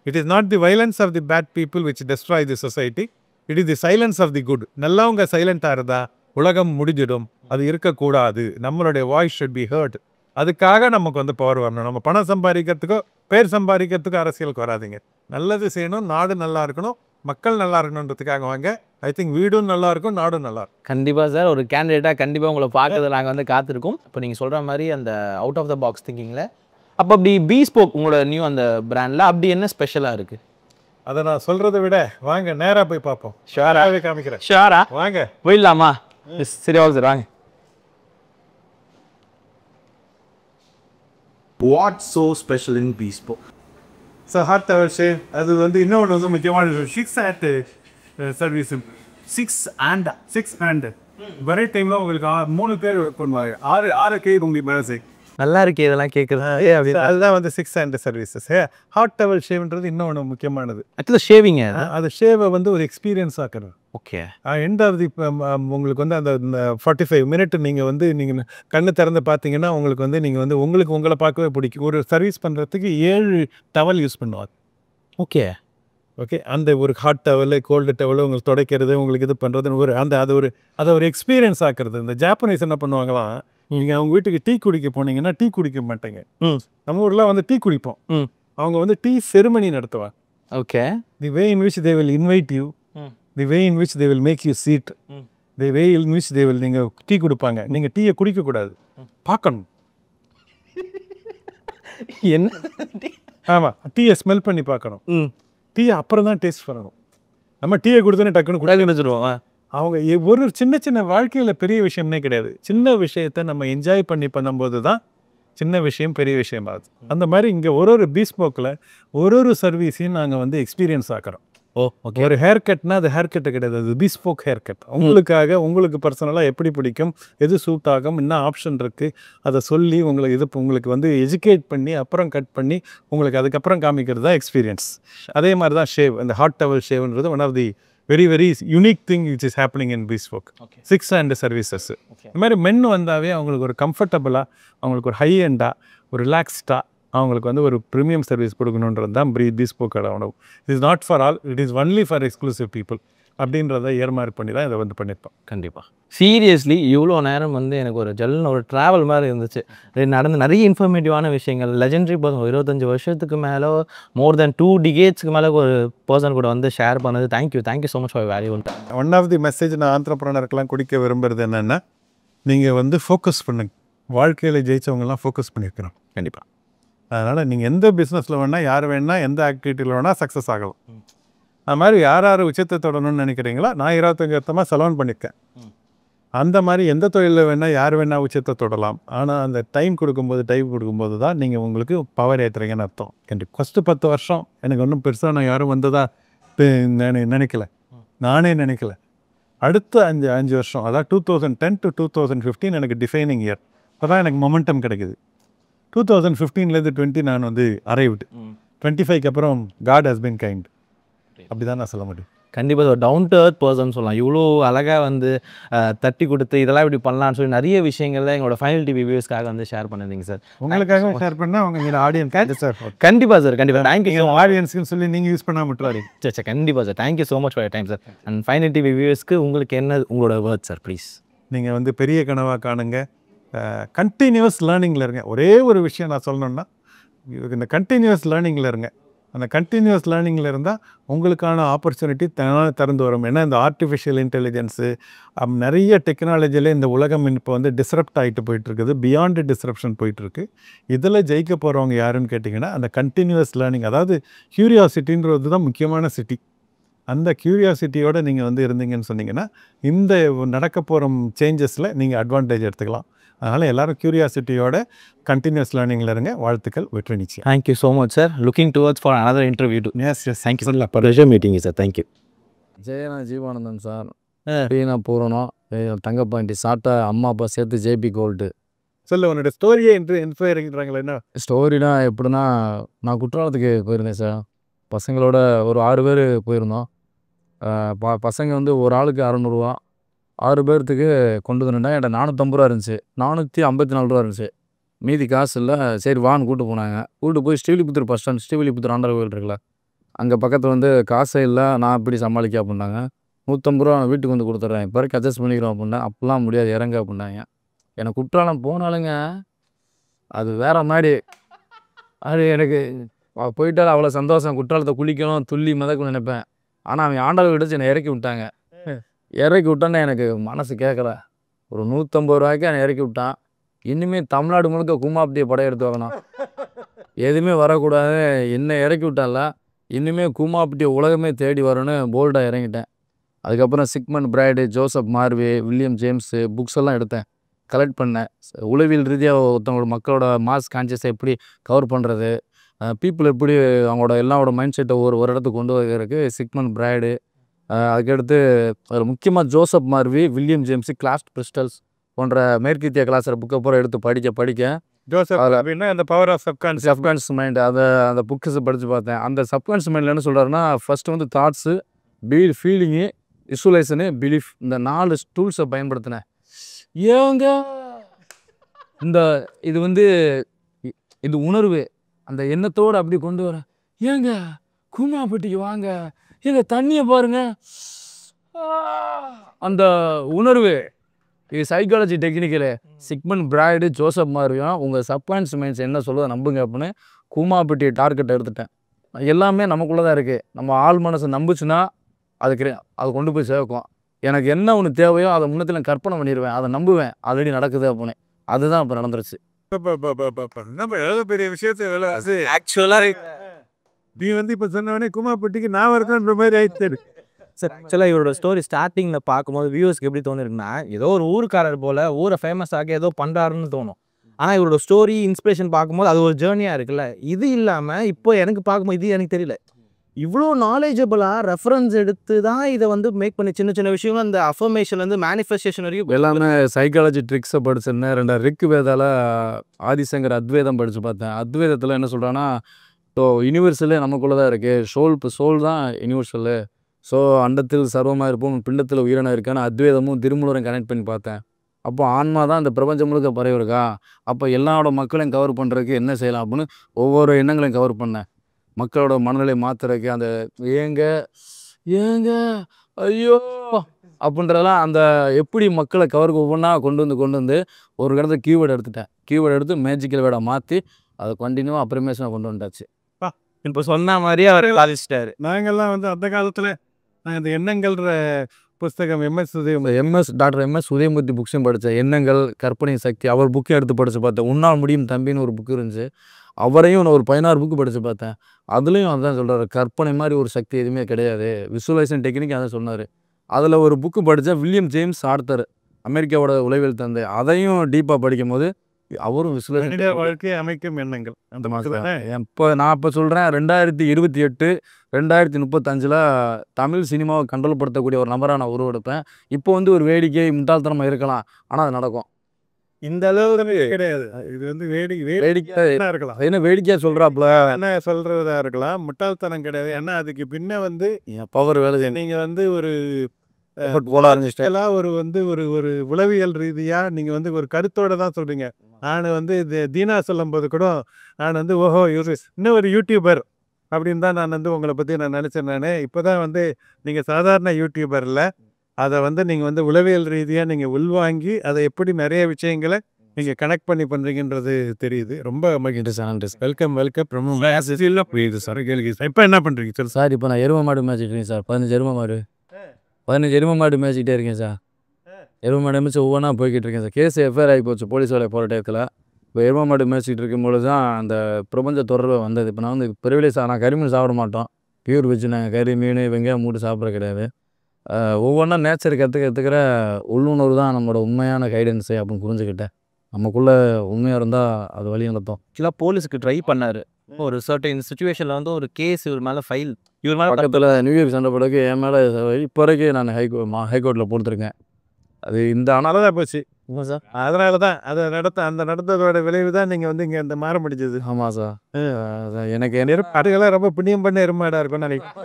It is not the violence of the bad people which destroy the society. It is the silence of the good. நல்லவங்க சைலண்டாக இருந்தால் உலகம் முடிஞ்சிடும். அது இருக்கக்கூடாது. நம்மளுடைய வாய்ஸ் ஷுட் பி ஹர்ட். அதுக்காக நமக்கு வந்து பவர் வரணும். நம்ம பணம் சம்பாதிக்கிறதுக்கோ பேர் சம்பாதிக்கிறதுக்கோ அரசியலுக்கு வராதிங்க. நல்லது செய்யணும், நாடு நல்லா இருக்கணும், மக்கள் நல்லா இருக்கணுன்றதுக்காக வாங்க. ஐ திங்க் வீடும் நல்லா இருக்கும், நாடும் நல்லா இருக்கும். கண்டிப்பாக சார், ஒரு கேண்டிடேட்டாக கண்டிப்பாக உங்களை பார்க்கறது நாங்கள் வந்து காத்திருக்கோம். இப்போ நீங்கள் சொல்கிற மாதிரி அந்த அவுட் ஆஃப் த பாக்ஸ் திங்கிங்கில் அப்போ அப்படி பீஸ்போக் உங்களோட நியூ அந்த பிராண்டில் அப்படி என்ன ஸ்பெஷலாக இருக்குது? அதை நான் சொல்கிறத விட வாங்க நேராக போய் பார்ப்போம். ஷுவராகவே காமிக்கிறேன். ஷுவரா? வாங்க போயிடலாமா? சரி, வாங்க சார், வாங்க. What's so special in Bespoke? So hard tower shave அது வந்து இன்னொன்று வந்து முக்கியமான 6 ஹேண்ட் சர்வீஸ். 6 ஹேண்டு ஒரே டைமில் உங்களுக்கு 3 பேர் ஒர்க் பண்ணுவாங்க. 6 கை உங்களுக்கு மேலே செய்யும். நல்லா இருக்கே இதெல்லாம் கேட்குறது. அதுதான் வந்து 6 ஹேண்ட் சர்வீசஸ். ஹார்ட் டவர் ஷேவ்ன்றது இன்னொன்று முக்கியமானது. ஆக்சுவலாக ஷேவிங்க அது ஷேவை வந்து ஒரு எக்ஸ்பீரியன்ஸ் ஆக்குறது. ஓகே, எண்ட் ஆஃப் தி உங்களுக்கு வந்து அந்த 45 மினிட் நீங்கள் வந்து நீங்கள் கண்ணு திறந்து பார்த்தீங்கன்னா உங்களுக்கு வந்து நீங்கள் வந்து உங்களை பார்க்கவே பிடிக்கும். ஒரு சர்வீஸ் பண்ணுறதுக்கு 7 டவல் யூஸ் பண்ணுவாங்க. ஓகே ஓகே, அந்த ஒரு ஹாட் டவல், கோல்டு டவல் உங்களுக்கு துடைக்கிறது, உங்களுக்கு இது பண்ணுறதுன்னு ஒரு அதை ஒரு எக்ஸ்பீரியன்ஸ் ஆக்குறது. இந்த ஜாப்பனீஸ் என்ன பண்ணுவாங்களாம், நீங்கள் அவங்க வீட்டுக்கு டீ குடிக்க போனீங்கன்னா டீ குடிக்க மாட்டேங்க. நம்ம ஊரில் வந்து டீ குடிப்போம். அவங்க வந்து டீ செரிமனி நடத்துவாங்க. Okay, the way in which they will invite you, the way in which they will make you seat, the way in which they will நீங்கள் டீ கொடுப்பாங்க. நீங்கள் டீயை குடிக்கக்கூடாது, பார்க்கணும். என்ன? ஆமாம், டீயை ஸ்மெல் பண்ணி பார்க்கணும். டீயை அப்புறம் தான் டேஸ்ட் பண்ணணும். நம்ம டீயை கொடுத்தோன்னே டக்குன்னு குடாது வச்சுருவோம். அவங்க ஒரு சின்ன விஷயம் பெரிய விஷயம்னே கிடையாது. சின்ன விஷயத்தை நம்ம என்ஜாய் பண்ணி பண்ணும்போது தான் சின்ன விஷயம் பெரிய விஷயம் ஆகுது. அந்த மாதிரி இங்கே ஒரு பீஸ்போக்கில் ஒரு சர்வீஸையும் நாங்கள் வந்து எக்ஸ்பீரியன்ஸ் ஆக்குறோம். ஓ ஓகே. ஒரு ஹேர் கட்னா அது ஹேர் கட்டு கிடையாது, அது பிஸ்போக் ஹேர் கட். உங்களுக்காக உங்களுக்கு பர்சனலாக எப்படி பிடிக்கும், எது சூட் ஆகும், என்ன ஆப்ஷன் இருக்குது, அதை சொல்லி உங்களுக்கு வந்து எஜுகேட் பண்ணி அப்புறம் கட் பண்ணி உங்களுக்கு அதுக்கப்புறம் காமிக்கிறது தான் எக்ஸ்பீரியன்ஸ். அதே மாதிரி தான் ஷேவ், இந்த ஹாட் டவல் ஷேவ்ன்றது one of the very very unique thing which is happening in bespoke. 6 hand services. இந்த மாதிரி மென் வந்தாவே அவங்களுக்கு ஒரு கம்ஃபர்டபுளாக, அவங்களுக்கு ஒரு ஹை எண்டாக, ஒரு ரிலாக்ஸ்டாக, அவங்களுக்கு வந்து ஒரு ப்ரீமியம் சர்வீஸ் கொடுக்கணுன்றது தான் பிஸ்போக்கோட உணவு. It is not for all, it is only for exclusive people அப்படின்றத ஏர்மார்க் பண்ணி தான் இதை வந்து பண்ணியிருப்போம். கண்டிப்பாக. சீரியஸ்லி இவ்வளோ நேரம் வந்து எனக்கு ஒரு ஜல்லுன்னு ஒரு ட்ராவல் மாதிரி இருந்துச்சு. நடந்த நிறைய இன்ஃபர்மேட்டிவான விஷயங்கள், லெஜெண்டரி பர்சன், 25 வருஷத்துக்கு மேலே, மோர் தென் 2 டிகேட்ஸ்க்கு மேலே ஒரு பர்சன் கூட வந்து ஷேர் பண்ணது. Thank you so much for valuable time. One of the message நான் ஆண்டர்ப்ரனருக்கெல்லாம் குடிக்க விரும்புகிறது என்னென்னா, நீங்கள் வந்து ஃபோக்கஸ் பண்ணுங்க. வாழ்க்கையில் ஜெயித்தவங்கெல்லாம் ஃபோக்கஸ் பண்ணியிருக்கிறோம். கண்டிப்பாக. அதனால் நீங்கள் எந்த பிஸ்னஸில் வேணால், யார் வேணால், எந்த ஆக்டிவிட்டியில் வேணால் சக்ஸஸ் ஆகலாம். அது மாதிரி யார் யார் உச்சத்தை தொடணும்னு நினைக்கிறீங்களா, நான் 25 வருஷமாக செலவன் பண்ணியிருக்கேன். அந்த மாதிரி எந்த தொழிலில் வேணால், யார் வேணால் உச்சத்தை தொடலாம். ஆனால் அந்த டைம் கொடுக்கும்போது தான் நீங்கள் உங்களுக்கு பவர் ஏற்றுறீங்கன்னு அர்த்தம். கண்டிப்பாக. ஃபஸ்ட்டு 10 வருஷம் எனக்கு ஒன்றும் பெருசாக நான் யாரும் வந்ததா நினைக்கல, நானே நினைக்கல. அடுத்த 5 வருஷம், அதாவது 2010 to 2015 எனக்கு டிஃபைனிங் இயர். அப்போ தான் எனக்கு மொமெண்டம் கிடைக்குது. 2015லேருந்து 20 நான் வந்து அரைவ்டு. 25க்கு அப்புறம் காட் ஹஸ் பின் கைண்ட். அப்படி தான் நான் சொல்ல முடியும். கண்டிப்பாக ஒரு டவுன் டு எர்த் பர்சன் சொல்லலாம். இவ்வளோ அழகாக வந்து தட்டி கொடுத்து இதெல்லாம் இப்படி பண்ணலான்னு சொல்லி நிறைய விஷயங்கள்ல எங்களோட ஃபைனல் டிவி வியூஸ்க்காக வந்து ஷேர் பண்ணிருந்தீங்க சார். உங்களுக்காக ஷேர் பண்ணால் உங்கள் ஆடியன்ஸ் சார். கண்டிப்பாக சார், கண்டிப்பாக. தேங்க்யூ ஆடியன்ஸ்க்குன்னு சொல்லி நீங்கள் யூஸ் பண்ணால் மட்டும் சார். கண்டிப்பாக sir. Thank you so much for time sir. And final TV வியூஸ்க்கு உங்களுக்கு என்ன உங்களோட வேர்ட் சார் ப்ளீஸ்? நீங்கள் வந்து பெரிய கனவாக காணுங்க, கண்டினியூஸ் லேர்னிங்கில் இருங்க. ஒரே ஒரு விஷயம் நான் சொல்லணுன்னா, இந்த கண்டினியூஸ் லேர்னிங்கில் இருங்க. அந்த கண்டினியூஸ் லேர்னிங்கில் இருந்தால் உங்களுக்கான ஆப்பர்ச்சுனிட்டி திறந்து வரும். ஏன்னா இந்த ஆர்டிஃபிஷியல் இன்டெலிஜென்ஸு, நிறைய டெக்னாலஜியில் இந்த உலகம் இப்போ வந்து டிஸ்ரப்ட் ஆகிட்டு போயிட்டுருக்குது, பியாண்டு டிஸ்ரப்ஷன் போயிட்டுருக்கு. இதில் ஜெயிக்க போகிறவங்க யாருன்னு கேட்டிங்கன்னா, அந்த கண்டினியூஸ் லேர்னிங், அதாவது க்யூரியாசிட்டின்றது தான் முக்கியமான சிட்டி. அந்த க்யூரியாசிட்டியோடு நீங்கள் வந்து இருந்தீங்கன்னு சொன்னீங்கன்னா, இந்த நடக்க போகிற சேஞ்சஸில் நீங்கள் அட்வான்டேஜ் எடுத்துக்கலாம். அதனால் எல்லோரும் க்யூரியாசிட்டியோட கண்டினியூஸ் லேர்னிங்கில் இருங்க. வாழ்த்துக்கள், வெற்றி நிச்சயம். Thank you so much sir. Looking towards for another interview too. Yes thank you sir. Pleasure meeting sir. Thank you. Jayana Jeevanandhan sir. Beena Pooranam, Thangapandi சாப்பிட்டா அம்மா அப்பா சேர்த்து ஜேபி கோல்டு. சொல்ல உன்னோட ஸ்டோரியே இன்ஸ்பைரிங்கிறாங்களா? என்ன ஸ்டோரினா எப்படின்னா, நான் குற்றாலத்துக்கு போயிருந்தேன் சார். பசங்களோட ஒரு 6 பேர் போயிருந்தோம். பசங்க வந்து ஒரு ஆளுக்கு 600 ரூபா, 6 பேர்த்துக்கு கொண்டு வந்துட்டா. என்கிட்ட 450 ரூபா இருந்துச்சு, 454 ரூபா இருந்துச்சு. மீதி காசு இல்லை. சரி வான்னு கூப்பிட்டு போனாங்க. கூப்பிட்டு போய் ஸ்ரீவில்லிபுத்தூர் பஸ் ஸ்டாண்ட், ஸ்ரீவில்லிபுத்தூர் ஆண்டவர் கோயில் இருக்குல்ல, அங்கே பக்கத்தில் வந்து காசே இல்லை, நான் எப்படி சமாளிக்க அப்படின்னாங்க. 150 ரூபா வீட்டுக்கு வந்து கொடுத்துட்றேன், இப்போ வரைக்கும் அட்ஜஸ்ட் பண்ணிக்கிறோம் அப்படின்னேன். அப்படிலாம் முடியாது, இறங்க அப்படின்னாங்க. எனக்கு குற்றாலம் போனாலுங்க அது வேற மாதிரி. அது எனக்கு போயிட்டாலும் அவ்வளோ சந்தோஷம். குற்றாலத்தை குளிக்கணும், துள்ளி மிதக்கணும்னு நினைப்பேன். ஆனால் அவன் ஆண்டவர் விடுச்சு என்னை இறக்கி விட்டாங்க. இறக்கி விட்டான்னா எனக்கு மனசு கேட்கல. ஒரு 150 ரூபாய்க்கு என்னை இறக்கி விட்டான். இனிமேல் தமிழ்நாடு முழுக்க கூமாப்பட்டியை படையெடுத்து வைக்கணும், எதுவுமே வரக்கூடாது. என்னை இறக்கி விட்டால, இனிமேல் கூமாப்பட்டியை உலகமே தேடி வரும்னு போல்டாக இறங்கிட்டேன். அதுக்கப்புறம் Sigmund Freud, Joseph Murphy, William James books எல்லாம் எடுத்தேன், கலெக்ட் பண்ணேன். உளவியல் ரீதியாக ஒருத்தவங்களோட மக்களோட மாஸ் கான்சியஸை எப்படி கவர் பண்ணுறது, பீப்புள் எப்படி அவங்களோட எல்லாரோட மைண்ட் செட்டை ஒரு இடத்துக்கு கொண்டு வைக்கிறதுக்கு சிக்மண்ட் பிரைடு. அதுக்கடுத்து அதில் முக்கியமாக Joseph Murphy, William James, Claude Bristol's போன்ற மேற்கத்திய கலாச்சார புக்கை பூரா எடுத்து படிக்க ஜோசப் அப்படின்னா அந்த பவர் ஆஃப் சப்கான்ஷியஸ் மைண்ட், அந்த புக்ஸை படித்து பார்த்தேன். அந்த சப்கான்ஷியஸ் மைண்டில் என்ன சொல்கிறாருன்னா, ஃபஸ்ட்டு வந்து தாட்ஸு, ஃபீலிங்கு, விசுவலைசனு, பிலீஃப், இந்த 4 டூல்ஸை பயன்படுத்தினேன். ஏங்க இந்த இது வந்து இது உணர்வு, அந்த எண்ணத்தோடு அப்படி கொண்டு வரேன். ஏங்க கூமாப்பட்டிக்கு வாங்க, ஏங்க தண்ணியை பாருங்க, அந்த உணர்வு. இது psychology technical. Sigmund Freud, Joseph மார்வியும் உங்கள் சப்கான்ஷியஸ் மைண்ட்ஸ் என்ன சொல்லுவதை நம்புங்க அப்படின்னு கூமாப்பட்டியை டார்கெட்டை எடுத்துட்டேன். எல்லாமே நமக்குள்ளே தான் இருக்குது. நம்ம ஆள் மனசை நம்புச்சுன்னா அது கொண்டு போய் சேர்க்கும். எனக்கு என்ன ஒன்று தேவையோ அதை முன்னத்தில் நான் கற்பனை பண்ணிடுவேன், அதை நம்புவேன், ஆல்ரெடி நடக்குது அப்படின்னு. அதுதான் இப்போ நடந்துருச்சு. பெரிய விஷயத்தை ஆக்சுவலாக நீ வந்து இப்போ சொன்னவனே கூமாப்பட்டிக்கு நான் இருக்கேன்ற மாதிரி ஆயிடுச்சு சார். ஆக்சுவலாக இவரோட ஸ்டோரி ஸ்டார்டிங்கில் பார்க்கும்போது வியூவர்ஸ்க்கு எப்படி தோணுருக்குன்னா, ஏதோ ஒரு ஊருக்காரர் போல் ஊரை ஃபேமஸ் ஆக ஏதோ பண்ணுறாருன்னு தோணும். ஆனால் இவரோட ஸ்டோரி இன்ஸ்பிரேஷன் பார்க்கும்போது அது ஒரு ஜேர்னியாக இருக்குல்ல. இது இல்லாமல் இப்போ எனக்கு பார்க்கும்போது இது எனக்கு தெரியல, இவ்வளோ நாலேஜபிளாக ரெஃபரன்ஸ் எடுத்து தான் இதை வந்து மேக் பண்ணி சின்ன சின்ன விஷயங்கள் அந்த அஃபர்மேஷன்லேருந்து மேனிஃபெஸ்டேஷன் வரைக்கும் எல்லாமே சைக்காலஜி ட்ரிக்ஸை படிச்சிருந்தேன். 2 ரிக் வேதால ஆதிசங்கர் அத்வைதம் படித்து பார்த்தேன். அத்வைதத்தில் என்ன சொல்கிறான்னா, ஸோ யூனிவர்சலே நமக்குள்ளே தான் இருக்குது. சோல் தான் யூனிவர்சலு. ஸோ அண்டத்தில் சர்வமாக இருப்போம், பிண்டத்தில் உயிரினம் இருக்கான்னு அத்வைதமும் திருமூலரும் கனெக்ட் பண்ணி பார்த்தேன். அப்போ ஆன்மா தான் இந்த பிரபஞ்சம் முழுக்க பரவி இருக்கா. அப்போ எல்லாரோட மக்களையும் கவர் பண்ணுறதுக்கு என்ன செய்யலாம் அப்படின்னு ஒவ்வொரு எண்ணங்களையும் கவர் பண்ணேன். மக்களோட மனநிலை மாற்றுறதுக்கு அந்த ஏங்க ஏங்க ஐயோ அப்படின்றதெல்லாம் அந்த எப்படி மக்களை கவருக்கு ஒவ்வொன்றா கொண்டு வந்து ஒரு இடத்துல கீவேர்டு எடுத்துட்டேன். கீவேர்டு எடுத்து மேஜிக்கல் வேர்டை மாற்றி அதை கண்டினியூவாக அப்ரிமேஷனாக கொண்டு வந்தாச்சு. இப்போ சொன்ன மாதிரியே அவர் சாதிச்சிட்டாரு. நாங்கள்லாம் வந்து அந்த காலத்தில் நான் இந்த எண்ணங்கள்ன்ற புஸ்தகம் டாக்டர் எம்எஸ் உதயமூர்த்தி புக்ஸையும் படித்தேன். எண்ணங்கள் கற்பனை சக்தி அவர் புக்கை எடுத்து படித்து பார்த்தேன். உன்னால் முடியும் தம்பின்னு ஒரு புக்கு இருந்துச்சு. அவரையும் நான் ஒரு 16 புக்கு படித்து பார்த்தேன். அதுலேயும் அதான் சொல்கிறார், கற்பனை மாதிரி ஒரு சக்தி எதுவுமே கிடையாது. விசுவலைசேஷன் டெக்னிக் அதான் சொன்னார். அதில் ஒரு புக்கு படித்தேன், வில்லியம் ஜேம்ஸ் ஆர்த்தர், அமெரிக்காவோட உளவியல் தந்தை. அதையும் டீப்பாக படிக்கும் போது அவரும் விசுவலைசேஷன் வாழ்க்கையை அமைக்கும் எண்ணங்கள் அந்த நான் இப்போ சொல்கிறேன் 2028 2035 தமிழ் சினிமாவை கண்ட்ரோல் படுத்தக்கூடிய ஒரு நபராக நான் உருவெடுப்பேன். இப்போ வந்து ஒரு வேடிக்கை முட்டாள்தனமாக இருக்கலாம், ஆனால் அது நடக்கும். இந்த அளவு கிடையாது. இது வந்து வேடிக்கையாக இருக்கலாம். என்ன வேடிக்கையாக சொல்கிறாப்புல என்ன சொல்றதா இருக்கலாம், முட்டாள்தனம் கிடையாது. ஏன்னா அதுக்கு பின்ன வந்து பவர் வேலை நீங்க வந்து ஒரு போல ஆரம்பிச்சிட்டேன். ஒரு உளவியல் ரீதியா நீங்க வந்து ஒரு கருத்தோட தான் சொல்றீங்க. நான் வந்து தீனா சொல்லும் போது கூட நான் வந்து ஓஹோ இவரு இன்னும் ஒரு யூடியூபர் அப்படின்னு தான் நான் வந்து உங்களை பற்றி நான் நினச்சேன். நான் இப்போ தான் வந்து நீங்கள் சாதாரண யூடியூபர் இல்லை, அதை வந்து நீங்கள் வந்து உளவியல் ரீதியாக நீங்கள் உள்வாங்கி அதை எப்படி நிறைய விஷயங்களை நீங்கள் கனெக்ட் பண்ணி பண்ணுறீங்கன்றது தெரியுது. ரொம்ப வெல்கம் ரொம்ப புரியுது சார். கேள்வி இப்போ என்ன பண்ணுறீங்க சார்? சார் இப்போ நான் எருமை மாடு மேய்ச்சிட்டு சார். 15 எருமை மாடு மேய்ச்சிக்கிட்டே இருக்கேன் சார். எருமை மாடு மேய்ச்சி ஒவ்வொன்றா போய்கிட்டு இருக்கேன் சார். கேஸ் எஃப்ஐஆர் ஆகி போச்சு போலீஸ் வேலை போகிற டயத்தில். இப்போ எருமை மாடு மேய்ச்சிக்கிட்டு இருக்கும்பொழுது தான் அந்த பிரபஞ்ச தொடர்பு வந்தது. இப்போ நான் வந்து பெருவிலே நான் கறிமீன் சாப்பிட மாட்டோம், பியூர் வெஜ். நாங்கள் கறி மீன் வெங்காயம் மூட்டு சாப்பிட்ற கிடையாது. ஒவ்வொன்றா நேச்சர் கற்றுக்கிற உள்ளுணர்வு தான் நம்மளோட உண்மையான கைடன்ஸு அப்படின்னு புரிஞ்சுக்கிட்டேன். நமக்குள்ளே உண்மையாக இருந்தால் அது வழி நடத்தும். ஆக்சுவலாக போலீஸுக்கு ட்ரை பண்ணார். ஒரு சர்டன் சுச்சுவேஷனில் வந்து ஒரு கேஸ் இவர் மேலே ஃபைல், இவர் மேலே பக்கத்தில் நியூ இயர் சண்டை போடக்கு என் மேலே இப்போ வரைக்கும் நான் ஹைகோர்ட்டில் போட்டுருக்கேன். அது இந்த அதனால தான் போச்சு சார். அதனால தான் அதை நடந்ததோட விளைவு தான் நீங்கள் வந்து இங்கே இந்த மாற முடிஞ்சது. ஆமாம் சார். எனக்கு அதுக்கெல்லாம் ரொம்ப புண்ணியம் பண்ண எருமாடாக இருக்கும் நினைக்கிறேன்.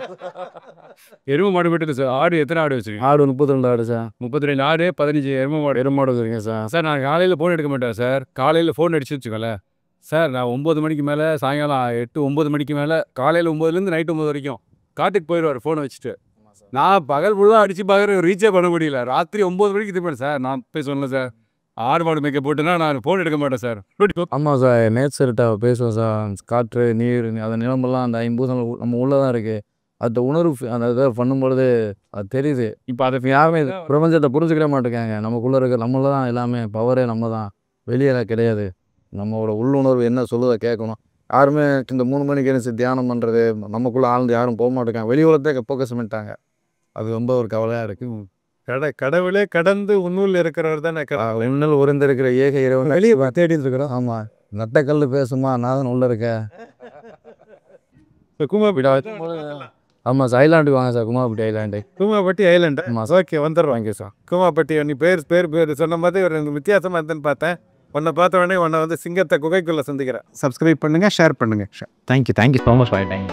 எருமை மாடு போட்டு சார். ஆடு எத்தனை ஆடு வச்சுருக்கீங்க? ஆடு 32 ஆடு சார். 32 ஆடு 15 எருமை மாடு இருக்குங்க சார். சார் நான் காலையில் ஃபோன் எடுக்க மாட்டேன் சார். காலையில் ஃபோன் அடிச்சு வச்சுக்கோங்களேன் சார், நான் 9 மணிக்கு மேலே சாயங்காலம் 8-9 மணிக்கு மேலே காலையில் 9லேருந்து நைட்டு 9 வரைக்கும் காட்டுக்கு போயிடுவார் ஃபோனை வச்சுட்டு. நான் பகல் முழுதாக அடித்து பார்க்குற ரீச்சே பண்ண முடியல. ராத்திரி 9 மணிக்கு திருப்பேன் சார். நான் போய் சொன்னேன் சார், ஆடு மாடு மேய்க்க போட்டுன்னா நான் ஃபோன் எடுக்க மாட்டேன் சார். ஆமாம் சார், நேச்சர்கிட்ட பேசுவேன் சார். காற்று நீர் அந்த நிலமெல்லாம் அந்த 5 நம்ம உள்ளே தான் இருக்குது. அந்த உணர்வு அந்த இதை பண்ணும்பொழுது அது தெரியுது. இப்போ அதை யாருமே பிரபஞ்சத்தை புரிஞ்சுக்கிற மாட்டேங்காங்க. நமக்குள்ளே இருக்க நம்மள தான் எல்லாமே, பவரே நம்ம தான், வெளியே கிடையாது. நம்மளோட உள்ளுணர்வு என்ன சொல்லுதை கேட்கணும். யாருமே இந்த 3 மணிக்கு எழுந்து தியானம் பண்ணுறது நமக்குள்ளே ஆழ்ந்து யாரும் போக மாட்டேங்காங்க. வெளி உலகத்தை ஃபோக்கஸ் பண்ணிட்டாங்க. அது ரொம்ப ஒரு கவலையாக இருக்குது. கடவுளே கடந்து உன்னுள் இருக்கிறவர் தான் இன்னும் உறைந்திருக்கிற ஏக இறைவன் வெளியே தேடிட்டு இருக்கிறோம். ஆமாம், நட்டக்கல் பேசுமா நான் தான் உள்ளே இருக்கேன். குமாபட்டி ஆமாம் சார், ஐலாண்டுக்கு வாங்க சார். குமாபட்டி ஐலாண்டு. ஆமாம் ஓகே, வந்துடுவாங்க சார். குமாபட்டி நீ பேர் சொன்ன மாதிரி ஒரு வித்தியாசமாக இருந்துன்னு பார்த்தேன். உன்னை பார்த்த உடனே உன்னை வந்து சிங்கத்தை குகைக்குள்ளே சந்திக்கிறேன். சப்ஸ்கிரைப் பண்ணுங்கள், ஷேர் பண்ணுங்கள். Thank you so much for time.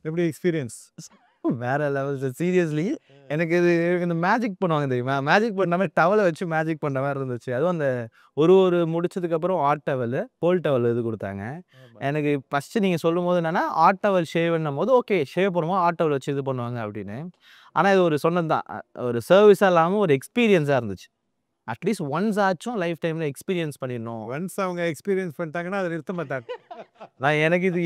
எப்படி எக்ஸ்பீரியன்ஸ்? வேற லெவல் சார். சீரியஸ்லி எனக்கு இது இந்த மேஜிக் பண்ணுவாங்க தெரியுமா, மேஜிக் பண்ண மாதிரி டவலை வச்சு மேஜிக் பண்ணுற மாதிரி இருந்துச்சு. அதுவும் அந்த ஒரு முடிச்சதுக்கப்புறம் ஆட் டவல், ஹோல் டவல் இது கொடுத்தாங்க எனக்கு. ஃபஸ்ட்டு நீங்கள் சொல்லும் போது என்னென்னா ஆட் டவல் ஷேவ்ன்னும் போது ஓகே ஷேவ் பண்ணுவோம், ஆட் டவல் வச்சு இது பண்ணுவாங்க அப்படின்னு. ஆனால் இது ஒரு சொன்னது தான், ஒரு சர்வீஸாக இல்லாமல் ஒரு எக்ஸ்பீரியன்ஸாக இருந்துச்சு. அட்லீஸ்ட் ஒன்ஸ் ஆச்சும் லைஃப் டைமில் எக்ஸ்பீரியன்ஸ் பண்ணிடணும். ஒன்ஸ் அவங்க எக்ஸ்பீரியன்ஸ் பண்ணிட்டாங்கன்னா அதை நிறுத்த மாட்டாங்க.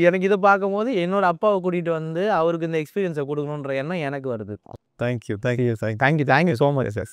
எனக்கு இதை பார்க்கும்போது என்னோட அப்பாவை கூட்டிகிட்டு வந்து அவருக்கு இந்த எக்ஸ்பீரியன்ஸை கொடுக்கணுன்ற எண்ணம் எனக்கு வருது. Thank you thank you so much sir.